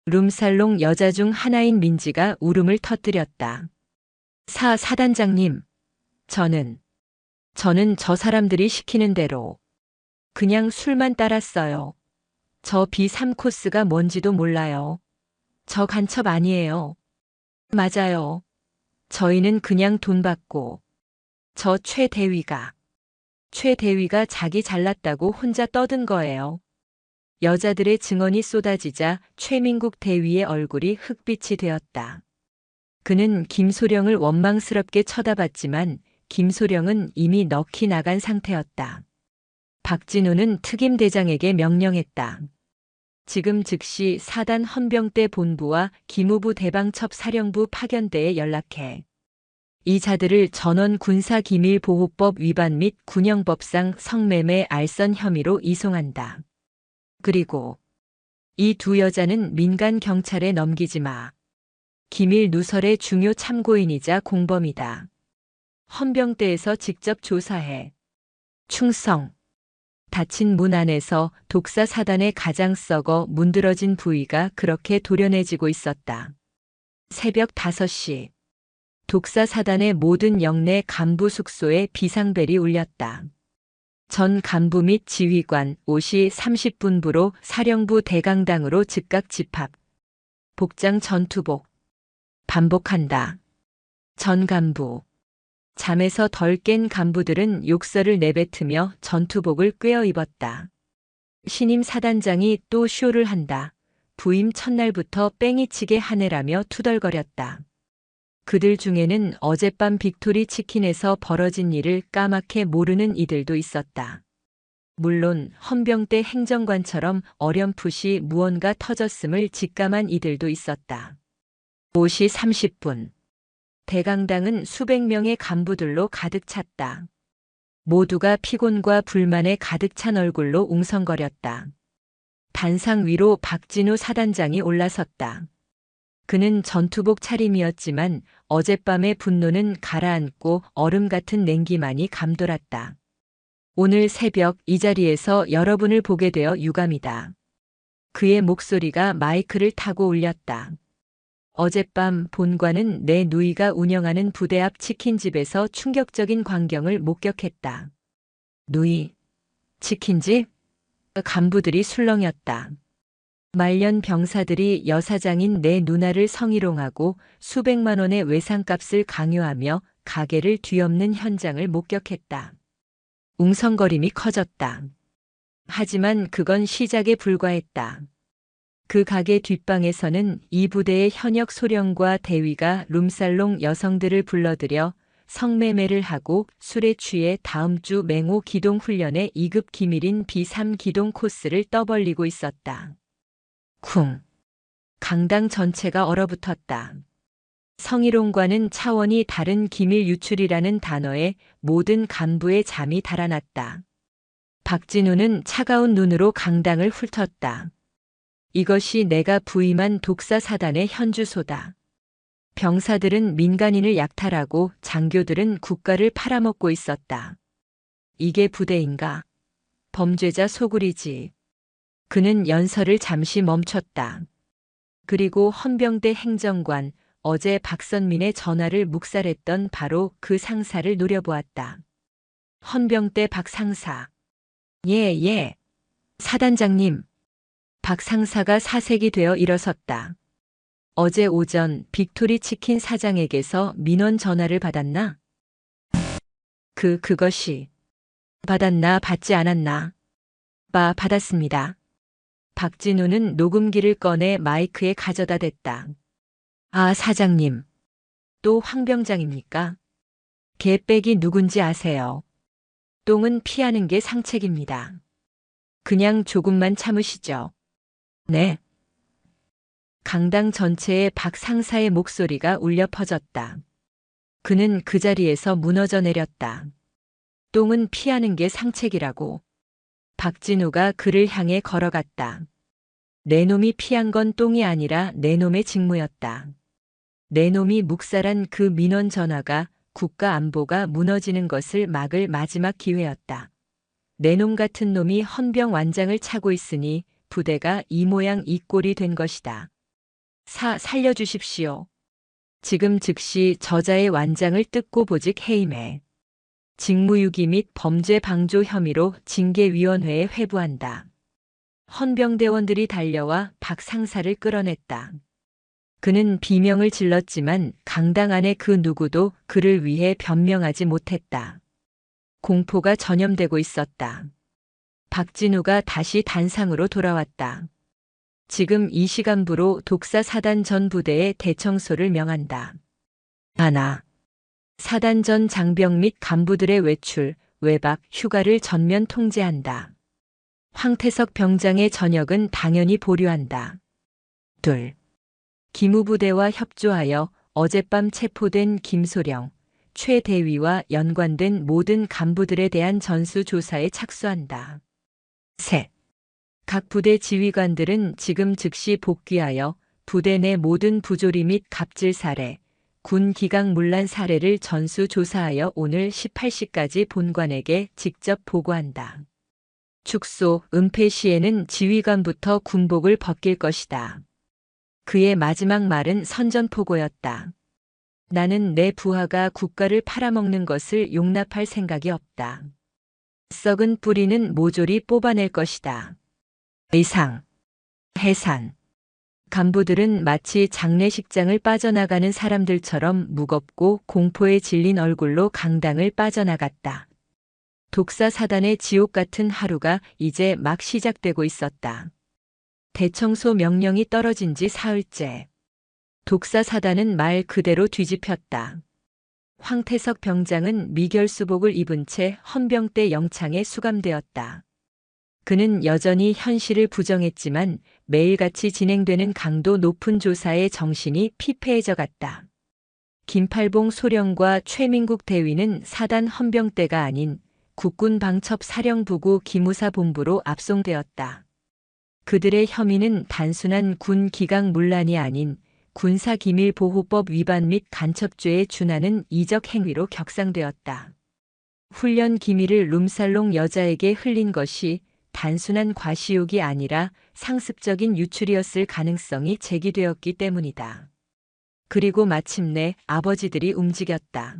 룸살롱 여자 중 하나인 민지가 울음을 터뜨렸다. 사단장님, 저는 저 사람들이 시키는 대로 그냥 술만 따랐어요. 저 B3코스가 뭔지도 몰라요. 저 간첩 아니에요. 맞아요. 저희는 그냥 돈 받고 저 최 대위가 자기 잘났다고 혼자 떠든 거예요. 여자들의 증언이 쏟아지자 최민국 대위의 얼굴이 흑빛이 되었다. 그는 김소령을 원망스럽게 쳐다봤지만 김소령은 이미 넋이 나간 상태였다. 박진우는 특임대장에게 명령했다. 지금 즉시 사단 헌병대 본부와 기무부 대방첩 사령부 파견대에 연락해. 이 자들을 전원 군사기밀보호법 위반 및 군형법상 성매매 알선 혐의로 이송한다. 그리고 이 두 여자는 민간 경찰에 넘기지 마. 기밀 누설의 중요 참고인이자 공범이다. 헌병대에서 직접 조사해. 충성. 닫힌 문 안에서 독사 사단의 가장 썩어 문드러진 부위가 그렇게 도려내지고 있었다. 새벽 5시. 독사 사단의 모든 영내 간부 숙소에 비상벨이 울렸다. 전 간부 및 지휘관 5시 30분부로 사령부 대강당으로 즉각 집합. 복장 전투복. 반복한다. 전 간부. 잠에서 덜 깬 간부들은 욕설을 내뱉으며 전투복을 꿰어 입었다. 신임 사단장이 또 쇼를 한다. 부임 첫날부터 뺑이치게 하네라며 투덜거렸다. 그들 중에는 어젯밤 빅토리 치킨에서 벌어진 일을 까맣게 모르는 이들도 있었다. 물론 헌병대 행정관처럼 어렴풋이 무언가 터졌음을 직감한 이들도 있었다. 5시 30분. 대강당은 수백 명의 간부들로 가득 찼다. 모두가 피곤과 불만에 가득 찬 얼굴로 웅성거렸다. 단상 위로 박진우 사단장이 올라섰다. 그는 전투복 차림이었지만 어젯밤의 분노는 가라앉고 얼음 같은 냉기만이 감돌았다. 오늘 새벽 이 자리에서 여러분을 보게 되어 유감이다. 그의 목소리가 마이크를 타고 울렸다. 어젯밤 본관은 내 누이가 운영하는 부대 앞 치킨집에서 충격적인 광경을 목격했다. 누이, 치킨집? 간부들이 술렁였다. 말년 병사들이 여사장인 내 누나를 성희롱하고 수백만 원의 외상값을 강요하며 가게를 뒤엎는 현장을 목격했다. 웅성거림이 커졌다. 하지만 그건 시작에 불과했다. 그 가게 뒷방에서는 이 부대의 현역 소령과 대위가 룸살롱 여성들을 불러들여 성매매를 하고 술에 취해 다음 주 맹호 기동 훈련의 2급 기밀인 B3 기동 코스를 떠벌리고 있었다. 쿵. 강당 전체가 얼어붙었다. 성희롱과는 차원이 다른 기밀 유출이라는 단어에 모든 간부의 잠이 달아났다. 박진우는 차가운 눈으로 강당을 훑었다. 이것이 내가 부임한 독사 사단의 현주소다. 병사들은 민간인을 약탈하고 장교들은 국가를 팔아먹고 있었다. 이게 부대인가? 범죄자 소굴이지. 그는 연설을 잠시 멈췄다. 그리고 헌병대 행정관, 어제 박선민의 전화를 묵살했던 바로 그 상사를 노려보았다. 헌병대 박 상사. 예. 사단장님. 박 상사가 사색이 되어 일어섰다. 어제 오전 빅토리 치킨 사장에게서 민원 전화를 받았나? 그것이. 받았나 받지 않았나? 받았습니다. 박진우는 녹음기를 꺼내 마이크에 가져다 댔다. 아, 사장님. 또 황병장입니까? 개빽이 누군지 아세요? 똥은 피하는 게 상책입니다. 그냥 조금만 참으시죠. 네. 강당 전체에 박 상사의 목소리가 울려 퍼졌다. 그는 그 자리에서 무너져 내렸다. 똥은 피하는 게 상책이라고. 박진우가 그를 향해 걸어갔다. 내 놈이 피한 건 똥이 아니라 내 놈의 직무였다. 내 놈이 묵살한 그 민원 전화가 국가 안보가 무너지는 것을 막을 마지막 기회였다. 내 놈 같은 놈이 헌병 완장을 차고 있으니 부대가 이 모양 이 꼴이 된 것이다. 살려주십시오. 지금 즉시 저자의 완장을 뜯고 보직 해임해. 직무유기 및 범죄 방조 혐의로 징계위원회에 회부한다. 헌병대원들이 달려와 박 상사를 끌어냈다. 그는 비명을 질렀지만 강당 안의 그 누구도 그를 위해 변명하지 못했다. 공포가 전염되고 있었다. 박진우가 다시 단상으로 돌아왔다. 지금 이 시간부로 독사 사단 전 부대에 대청소를 명한다. 하나. 사단 전 장병 및 간부들의 외출, 외박, 휴가를 전면 통제한다. 황태석 병장의 전역은 당연히 보류한다. 둘. 기무부대와 협조하여 어젯밤 체포된 김소령, 최 대위와 연관된 모든 간부들에 대한 전수조사에 착수한다. 셋. 각 부대 지휘관들은 지금 즉시 복귀하여 부대 내 모든 부조리 및 갑질 사례, 군 기강 문란 사례를 전수조사하여 오늘 18시까지 본관에게 직접 보고한다. 축소, 은폐 시에는 지휘관부터 군복을 벗길 것이다. 그의 마지막 말은 선전포고였다. 나는 내 부하가 국가를 팔아먹는 것을 용납할 생각이 없다. 썩은 뿌리는 모조리 뽑아낼 것이다. 의상, 해산. 간부들은 마치 장례식장을 빠져나가는 사람들처럼 무겁고 공포에 질린 얼굴로 강당을 빠져나갔다. 독사 사단의 지옥 같은 하루가 이제 막 시작되고 있었다. 대청소 명령이 떨어진 지 사흘째. 독사 사단은 말 그대로 뒤집혔다. 황태석 병장은 미결수복을 입은 채 헌병대 영창에 수감되었다. 그는 여전히 현실을 부정했지만 매일같이 진행되는 강도 높은 조사에 정신이 피폐해져 갔다. 김팔봉 소령과 최민국 대위는 사단 헌병대가 아닌 국군방첩사령부구 기무사본부로 압송되었다. 그들의 혐의는 단순한 군 기강 문란이 아닌 군사기밀보호법 위반 및 간첩죄에 준하는 이적 행위로 격상되었다. 훈련 기밀을 룸살롱 여자에게 흘린 것이 단순한 과시욕이 아니라 상습적인 유출이었을 가능성이 제기되었기 때문이다. 그리고 마침내 아버지들이 움직였다.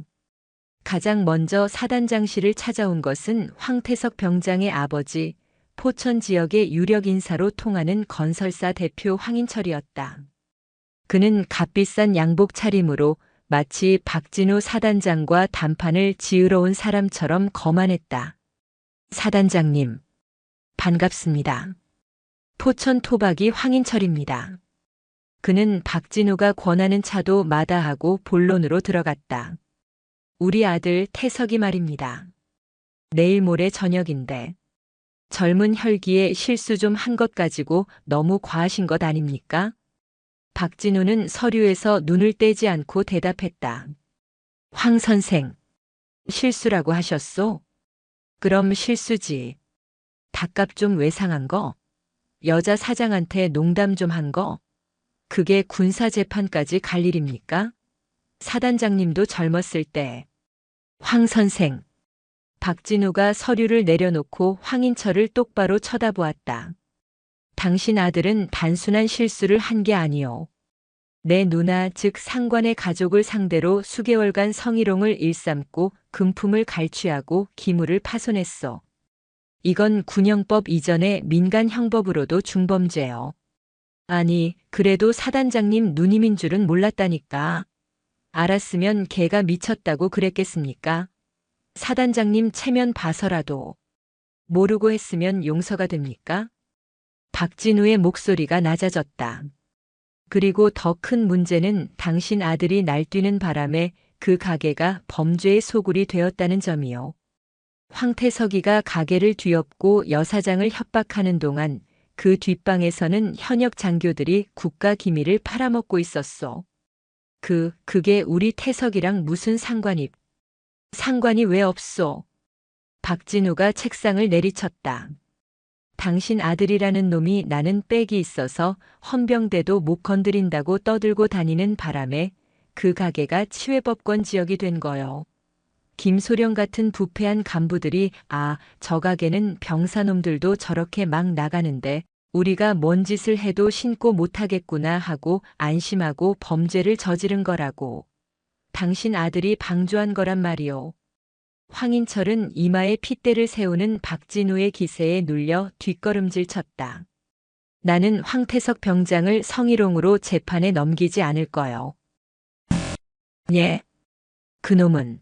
가장 먼저 사단장실을 찾아온 것은 황태석 병장의 아버지, 포천 지역의 유력 인사로 통하는 건설사 대표 황인철이었다. 그는 값비싼 양복 차림으로 마치 박진우 사단장과 단판을 지으러 온 사람처럼 거만했다. 사단장님, 반갑습니다. 포천 토박이 황인철입니다. 그는 박진우가 권하는 차도 마다하고 본론으로 들어갔다. 우리 아들 태석이 말입니다. 내일 모레 저녁인데 젊은 혈기에 실수 좀 한 것 가지고 너무 과하신 것 아닙니까? 박진우는 서류에서 눈을 떼지 않고 대답했다. 황 선생, 실수라고 하셨소? 그럼 실수지. 닭값 좀 외상한 거? 여자 사장한테 농담 좀 한 거? 그게 군사재판까지 갈 일입니까? 사단장님도 젊었을 때. 황 선생. 박진우가 서류를 내려놓고 황인철을 똑바로 쳐다보았다. 당신 아들은 단순한 실수를 한 게 아니오. 내 누나 즉 상관의 가족을 상대로 수개월간 성희롱을 일삼고 금품을 갈취하고 기물을 파손했어. 이건 군형법 이전의 민간 형법으로도 중범죄요. 아니, 그래도 사단장님 누님인 줄은 몰랐다니까. 알았으면 걔가 미쳤다고 그랬겠습니까? 사단장님 체면 봐서라도. 모르고 했으면 용서가 됩니까? 박진우의 목소리가 낮아졌다. 그리고 더 큰 문제는 당신 아들이 날뛰는 바람에 그 가게가 범죄의 소굴이 되었다는 점이요. 황태석이가 가게를 뒤엎고 여사장을 협박하는 동안 그 뒷방에서는 현역 장교들이 국가 기밀을 팔아먹고 있었어. 그게 우리 태석이랑 무슨 상관이 왜 없소? 박진우가 책상을 내리쳤다. 당신 아들이라는 놈이 나는 빽이 있어서 헌병대도 못 건드린다고 떠들고 다니는 바람에 그 가게가 치외법권 지역이 된 거요. 김소령 같은 부패한 간부들이 저 가게는 병사놈들도 저렇게 막 나가는데 우리가 뭔 짓을 해도 신고 못하겠구나 하고 안심하고 범죄를 저지른 거라고. 당신 아들이 방조한 거란 말이오. 황인철은 이마에 핏대를 세우는 박진우의 기세에 눌려 뒷걸음질 쳤다. 나는 황태석 병장을 성희롱으로 재판에 넘기지 않을 거요. 예. 그놈은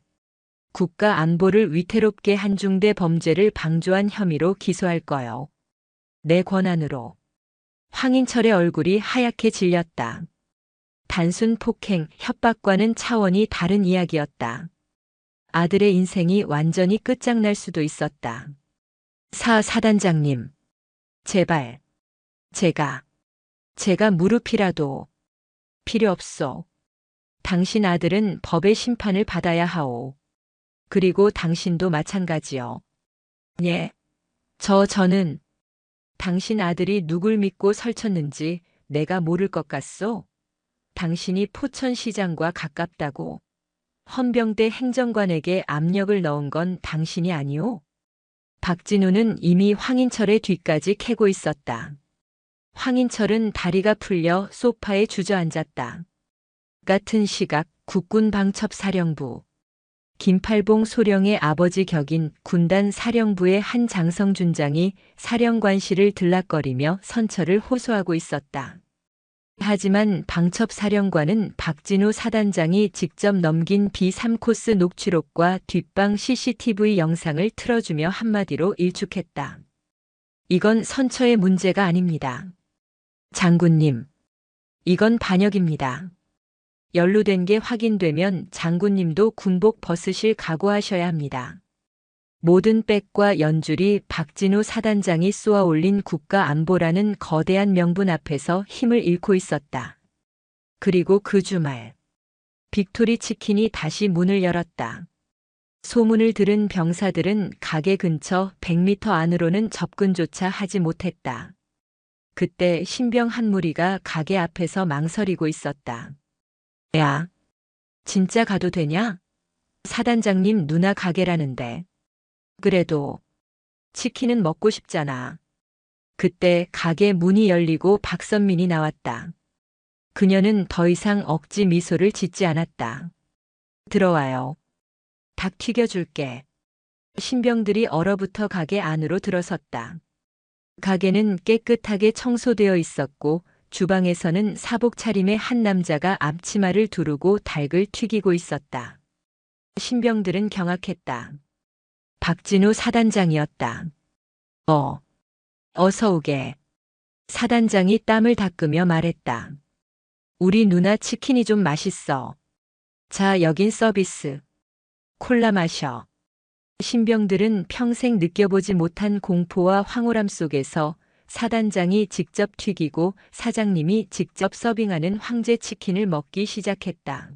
국가 안보를 위태롭게 한 중대 범죄를 방조한 혐의로 기소할 거요. 내 권한으로. 황인철의 얼굴이 하얗게 질렸다. 단순 폭행, 협박과는 차원이 다른 이야기였다. 아들의 인생이 완전히 끝장날 수도 있었다. 사단장님, 제발, 제가 무릎이라도 필요 없소. 당신 아들은 법의 심판을 받아야 하오. 그리고 당신도 마찬가지요. 예, 저는 당신 아들이 누굴 믿고 설쳤는지 내가 모를 것 같소? 당신이 포천시장과 가깝다고 헌병대 행정관에게 압력을 넣은 건 당신이 아니오? 박진우는 이미 황인철의 뒤까지 캐고 있었다. 황인철은 다리가 풀려 소파에 주저앉았다. 같은 시각 국군방첩사령부. 김팔봉 소령의 아버지 격인 군단 사령부의 한 장성준장이 사령관실을 들락거리며 선처를 호소하고 있었다. 하지만 방첩사령관은 박진우 사단장이 직접 넘긴 B3코스 녹취록과 뒷방 CCTV 영상을 틀어주며 한마디로 일축했다. 이건 선처의 문제가 아닙니다. 장군님, 이건 반역입니다. 연루된 게 확인되면 장군님도 군복 벗으실 각오하셔야 합니다. 모든 백과 연줄이 박진우 사단장이 쏘아 올린 국가안보라는 거대한 명분 앞에서 힘을 잃고 있었다. 그리고 그 주말, 빅토리 치킨이 다시 문을 열었다. 소문을 들은 병사들은 가게 근처 100m 안으로는 접근조차 하지 못했다. 그때 신병 한 무리가 가게 앞에서 망설이고 있었다. 야, 진짜 가도 되냐? 사단장님 누나 가게라는데. 그래도 치킨은 먹고 싶잖아. 그때 가게 문이 열리고 박선민이 나왔다. 그녀는 더 이상 억지 미소를 짓지 않았다. 들어와요. 닭 튀겨줄게. 신병들이 얼어붙어 가게 안으로 들어섰다. 가게는 깨끗하게 청소되어 있었고 주방에서는 사복 차림의 한 남자가 앞치마를 두르고 닭을 튀기고 있었다. 신병들은 경악했다. 박진우 사단장이었다. 어서 오게. 사단장이 땀을 닦으며 말했다. 우리 누나 치킨이 좀 맛있어. 자, 여긴 서비스. 콜라 마셔. 신병들은 평생 느껴보지 못한 공포와 황홀함 속에서 사단장이 직접 튀기고 사장님이 직접 서빙하는 황제 치킨을 먹기 시작했다.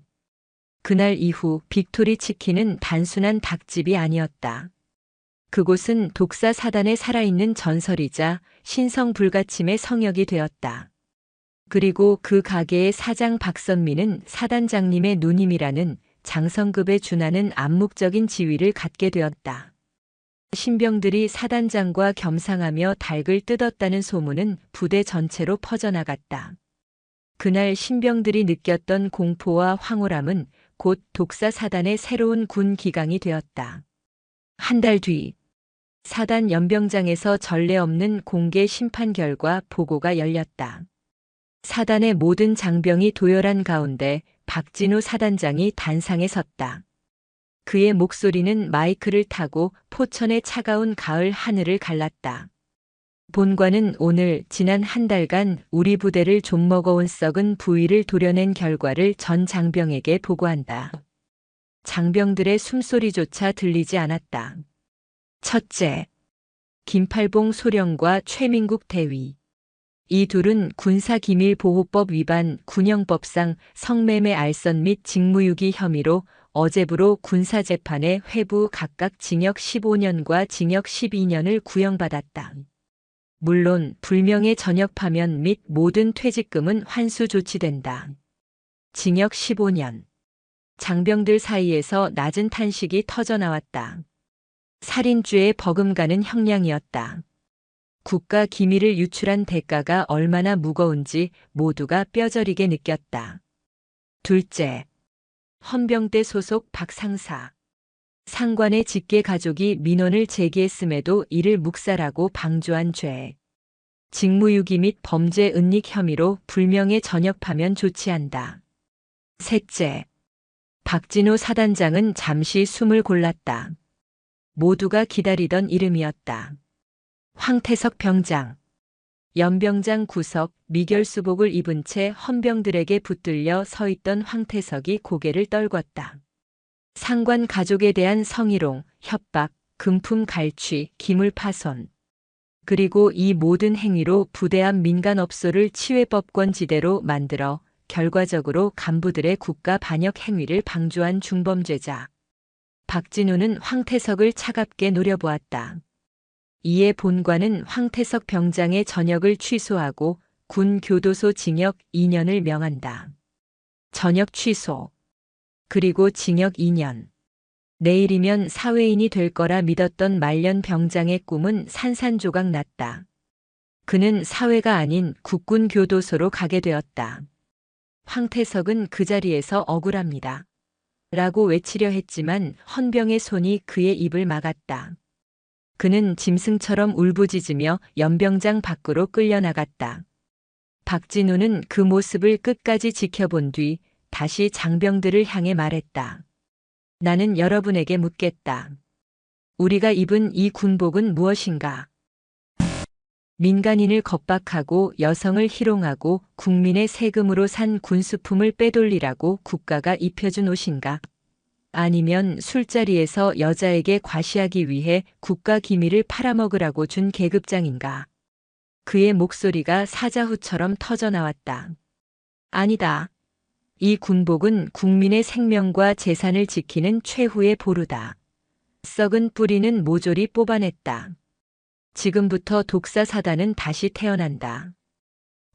그날 이후 빅토리 치킨은 단순한 닭집이 아니었다. 그곳은 독사 사단의 살아있는 전설이자 신성 불가침의 성역이 되었다. 그리고 그 가게의 사장 박선미는 사단장님의 누님이라는 장성급에 준하는 암묵적인 지위를 갖게 되었다. 신병들이 사단장과 겸상하며 닭을 뜯었다는 소문은 부대 전체로 퍼져나갔다. 그날 신병들이 느꼈던 공포와 황홀함은 곧 독사 사단의 새로운 군 기강이 되었다. 한 달 뒤, 사단 연병장에서 전례 없는 공개 심판 결과 보고가 열렸다. 사단의 모든 장병이 도열한 가운데 박진우 사단장이 단상에 섰다. 그의 목소리는 마이크를 타고 포천의 차가운 가을 하늘을 갈랐다. 본관은 오늘 지난 한 달간 우리 부대를 좀먹어온 썩은 부위를 도려낸 결과를 전 장병에게 보고한다. 장병들의 숨소리조차 들리지 않았다. 첫째, 김팔봉 소령과 최민국 대위. 이 둘은 군사기밀보호법 위반 군형법상 성매매 알선 및 직무유기 혐의로 어제부로 군사재판에 회부 각각 징역 15년과 징역 12년을 구형받았다. 물론 불명예 전역 파면 및 모든 퇴직금은 환수 조치된다. 징역 15년. 장병들 사이에서 낮은 탄식이 터져나왔다. 살인죄에 버금가는 형량이었다. 국가 기밀을 유출한 대가가 얼마나 무거운지 모두가 뼈저리게 느꼈다. 둘째, 헌병대 소속 박 상사. 상관의 직계 가족이 민원을 제기했음에도 이를 묵살하고 방조한 죄. 직무유기 및 범죄 은닉 혐의로 불명예 전역하면 조치한다. 셋째, 박진우 사단장은 잠시 숨을 골랐다. 모두가 기다리던 이름이었다. 황태석 병장. 연병장 구석 미결수복을 입은 채 헌병들에게 붙들려 서 있던 황태석이 고개를 떨궜다. 상관 가족에 대한 성희롱, 협박, 금품 갈취, 기물 파손. 그리고 이 모든 행위로 부대앞 민간업소를 치외법권지대로 만들어 결과적으로 간부들의 국가 반역 행위를 방조한 중범죄자. 박진우는 황태석을 차갑게 노려보았다. 이에 본관은 황태석 병장의 전역을 취소하고 군 교도소 징역 2년을 명한다. 전역 취소. 그리고 징역 2년. 내일이면 사회인이 될 거라 믿었던 말년 병장의 꿈은 산산조각 났다. 그는 사회가 아닌 국군 교도소로 가게 되었다. 황태석은 그 자리에서 억울합니다. 라고 외치려 했지만 헌병의 손이 그의 입을 막았다. 그는 짐승처럼 울부짖으며 연병장 밖으로 끌려나갔다. 박진우는 그 모습을 끝까지 지켜본 뒤 다시 장병들을 향해 말했다. 나는 여러분에게 묻겠다. 우리가 입은 이 군복은 무엇인가? 민간인을 겁박하고 여성을 희롱하고 국민의 세금으로 산 군수품을 빼돌리라고 국가가 입혀준 옷인가? 아니면 술자리에서 여자에게 과시하기 위해 국가 기밀을 팔아먹으라고 준 계급장인가? 그의 목소리가 사자후처럼 터져나왔다. 아니다. 이 군복은 국민의 생명과 재산을 지키는 최후의 보루다. 썩은 뿌리는 모조리 뽑아냈다. 지금부터 독사사단은 다시 태어난다.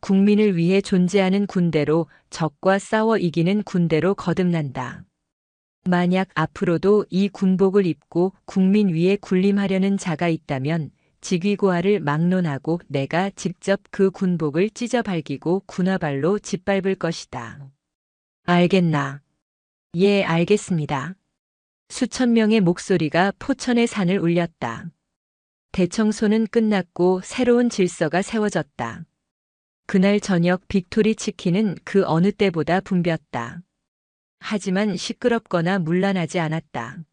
국민을 위해 존재하는 군대로 적과 싸워 이기는 군대로 거듭난다. 만약 앞으로도 이 군복을 입고 국민 위에 군림하려는 자가 있다면 직위고하를 막론하고 내가 직접 그 군복을 찢어발기고 군화발로 짓밟을 것이다. 알겠나? 예, 알겠습니다. 수천 명의 목소리가 포천의 산을 울렸다. 대청소는 끝났고 새로운 질서가 세워졌다. 그날 저녁 빅토리 치킨은 그 어느 때보다 붐볐다. 하지만 시끄럽거나 문란하지 않았다.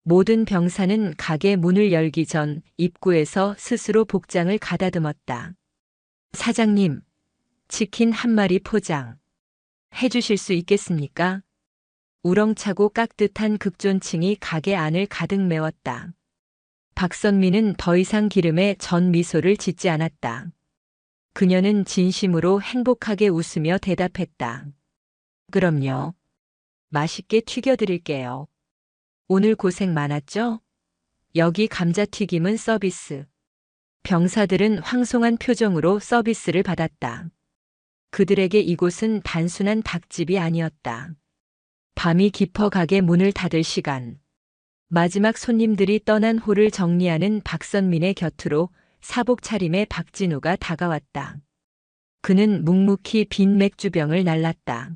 모든 병사는 가게 문을 열기 전 입구에서 스스로 복장을 가다듬었다. 사장님, 치킨 한 마리 포장. 해주실 수 있겠습니까? 우렁차고 깍듯한 극존칭이 가게 안을 가득 메웠다. 박선미는 더 이상 기름에 전 미소를 짓지 않았다. 그녀는 진심으로 행복하게 웃으며 대답했다. 그럼요. 맛있게 튀겨드릴게요. 오늘 고생 많았죠? 여기 감자튀김은 서비스. 병사들은 황송한 표정으로 서비스를 받았다. 그들에게 이곳은 단순한 닭집이 아니었다. 밤이 깊어 가게 문을 닫을 시간. 마지막 손님들이 떠난 홀을 정리하는 박선민의 곁으로 사복 차림의 박진우가 다가왔다. 그는 묵묵히 빈 맥주병을 날랐다.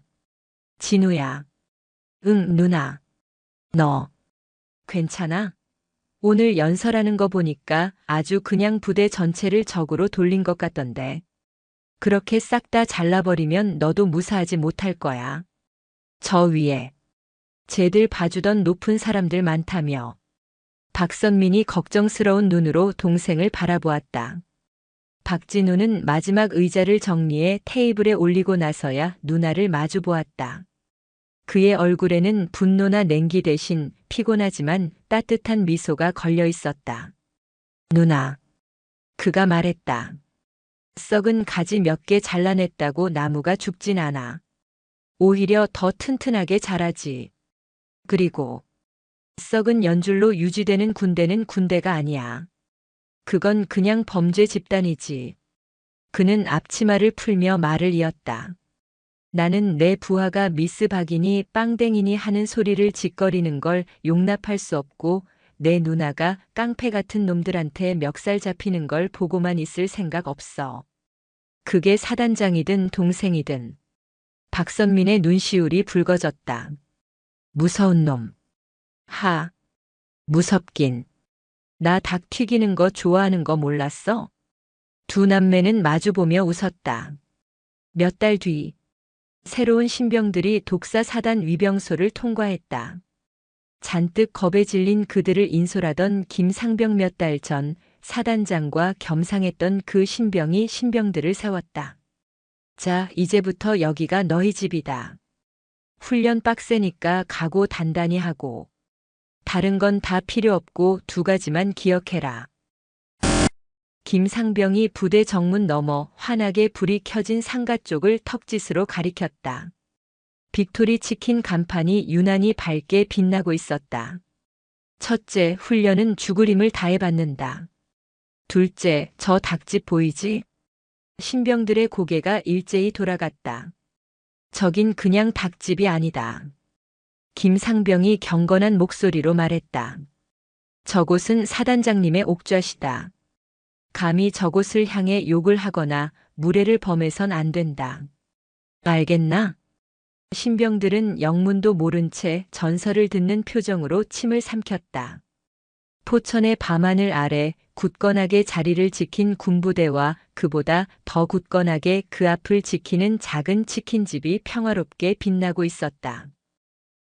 진우야. 응, 누나. 너. 괜찮아? 오늘 연설하는 거 보니까 아주 그냥 부대 전체를 적으로 돌린 것 같던데. 그렇게 싹 다 잘라버리면 너도 무사하지 못할 거야. 저 위에. 쟤들 봐주던 높은 사람들 많다며. 박선민이 걱정스러운 눈으로 동생을 바라보았다. 박진우는 마지막 의자를 정리해 테이블에 올리고 나서야 누나를 마주 보았다. 그의 얼굴에는 분노나 냉기 대신 피곤하지만 따뜻한 미소가 걸려 있었다. 누나. 그가 말했다. 썩은 가지 몇 개 잘라냈다고 나무가 죽진 않아. 오히려 더 튼튼하게 자라지. 그리고 썩은 연줄로 유지되는 군대는 군대가 아니야. 그건 그냥 범죄 집단이지. 그는 앞치마를 풀며 말을 이었다. 나는 내 부하가 미스 박이니 빵댕이니 하는 소리를 짓거리는 걸 용납할 수 없고 내 누나가 깡패 같은 놈들한테 멱살 잡히는 걸 보고만 있을 생각 없어. 그게 사단장이든 동생이든. 박선민의 눈시울이 붉어졌다. 무서운 놈. 하. 무섭긴. 나 닭 튀기는 거 좋아하는 거 몰랐어? 두 남매는 마주보며 웃었다. 몇 달 뒤. 새로운 신병들이 독사 사단 위병소를 통과했다. 잔뜩 겁에 질린 그들을 인솔하던 김상병 몇 달 전 사단장과 겸상했던 그 신병이 신병들을 세웠다. 자, 이제부터 여기가 너희 집이다. 훈련 빡세니까 각오 단단히 하고. 다른 건 다 필요 없고 두 가지만 기억해라. 김상병이 부대 정문 너머 환하게 불이 켜진 상가 쪽을 턱짓으로 가리켰다. 빅토리 치킨 간판이 유난히 밝게 빛나고 있었다. 첫째, 훈련은 죽을 힘을 다해 받는다. 둘째, 저 닭집 보이지? 신병들의 고개가 일제히 돌아갔다. 저긴 그냥 닭집이 아니다. 김상병이 경건한 목소리로 말했다. 저곳은 사단장님의 옥좌시다. 감히 저곳을 향해 욕을 하거나 무례를 범해선 안 된다. 알겠나? 신병들은 영문도 모른 채 전설을 듣는 표정으로 침을 삼켰다. 포천의 밤하늘 아래 굳건하게 자리를 지킨 군부대와 그보다 더 굳건하게 그 앞을 지키는 작은 치킨집이 평화롭게 빛나고 있었다.